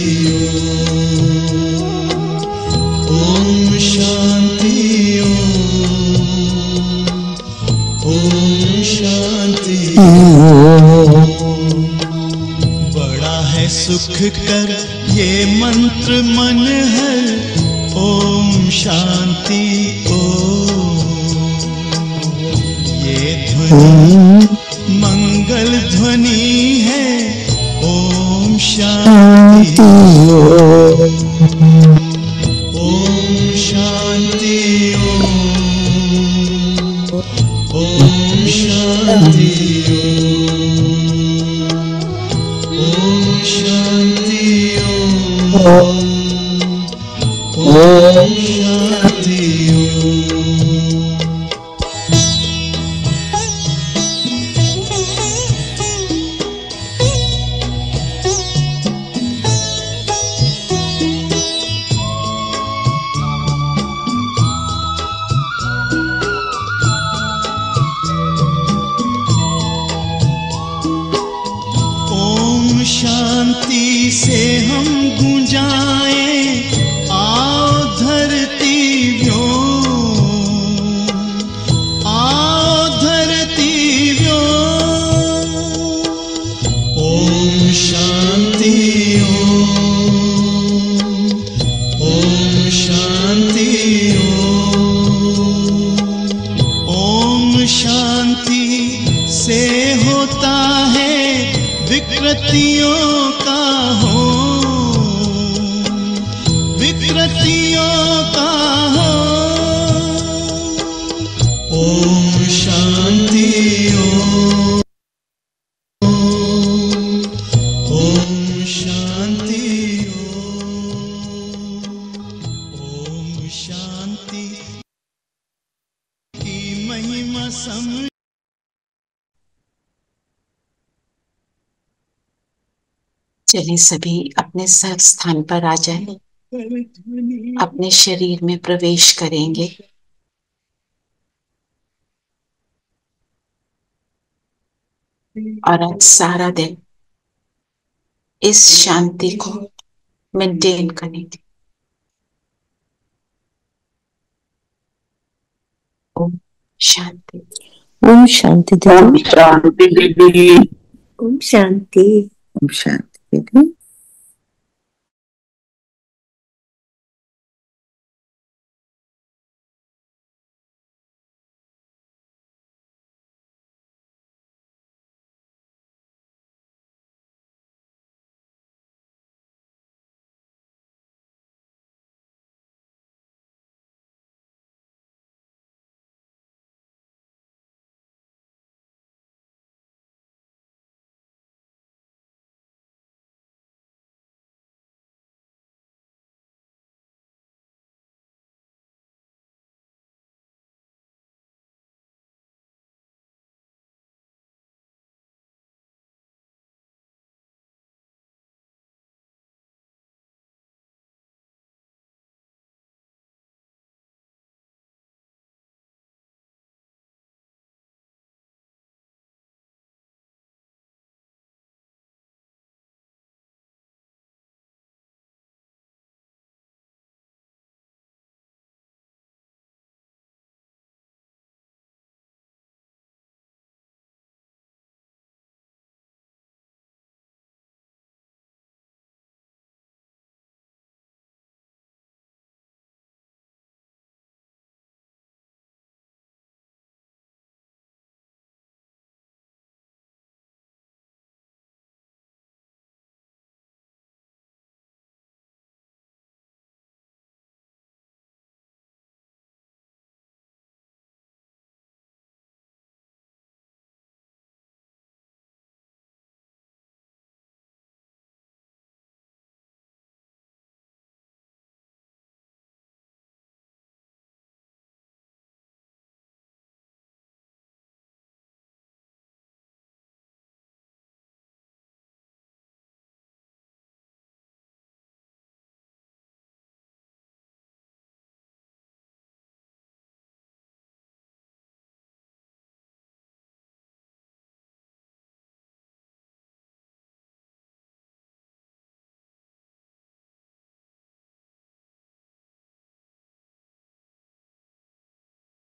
ओम शांति, ओम शांति। बड़ा है सुख कर ये मंत्र मन है। ओम शांति, ये ध्वनि मंगल ध्वनि है। ओम शांति, ओम शांति, ओम शांति शांति से हम गूंजाएं आओ धरती व्योम, आओ धरती व्योम। ओम शांति ओम शांति ओम शांति से होता है विकृतियों का हो, विकृतियों का हो। ओम शांति ओम शांति ओम शांति की महिमा समझ। चलिए सभी अपने सहज स्थान पर आ जाएं, अपने शरीर में प्रवेश करेंगे। और आज सारा दिन इस शांति को मेंटेन करेंगे। ओम शांति। ओम शांति। ओम शांति दीदी। ओम शांति। ओम शांति दीदी।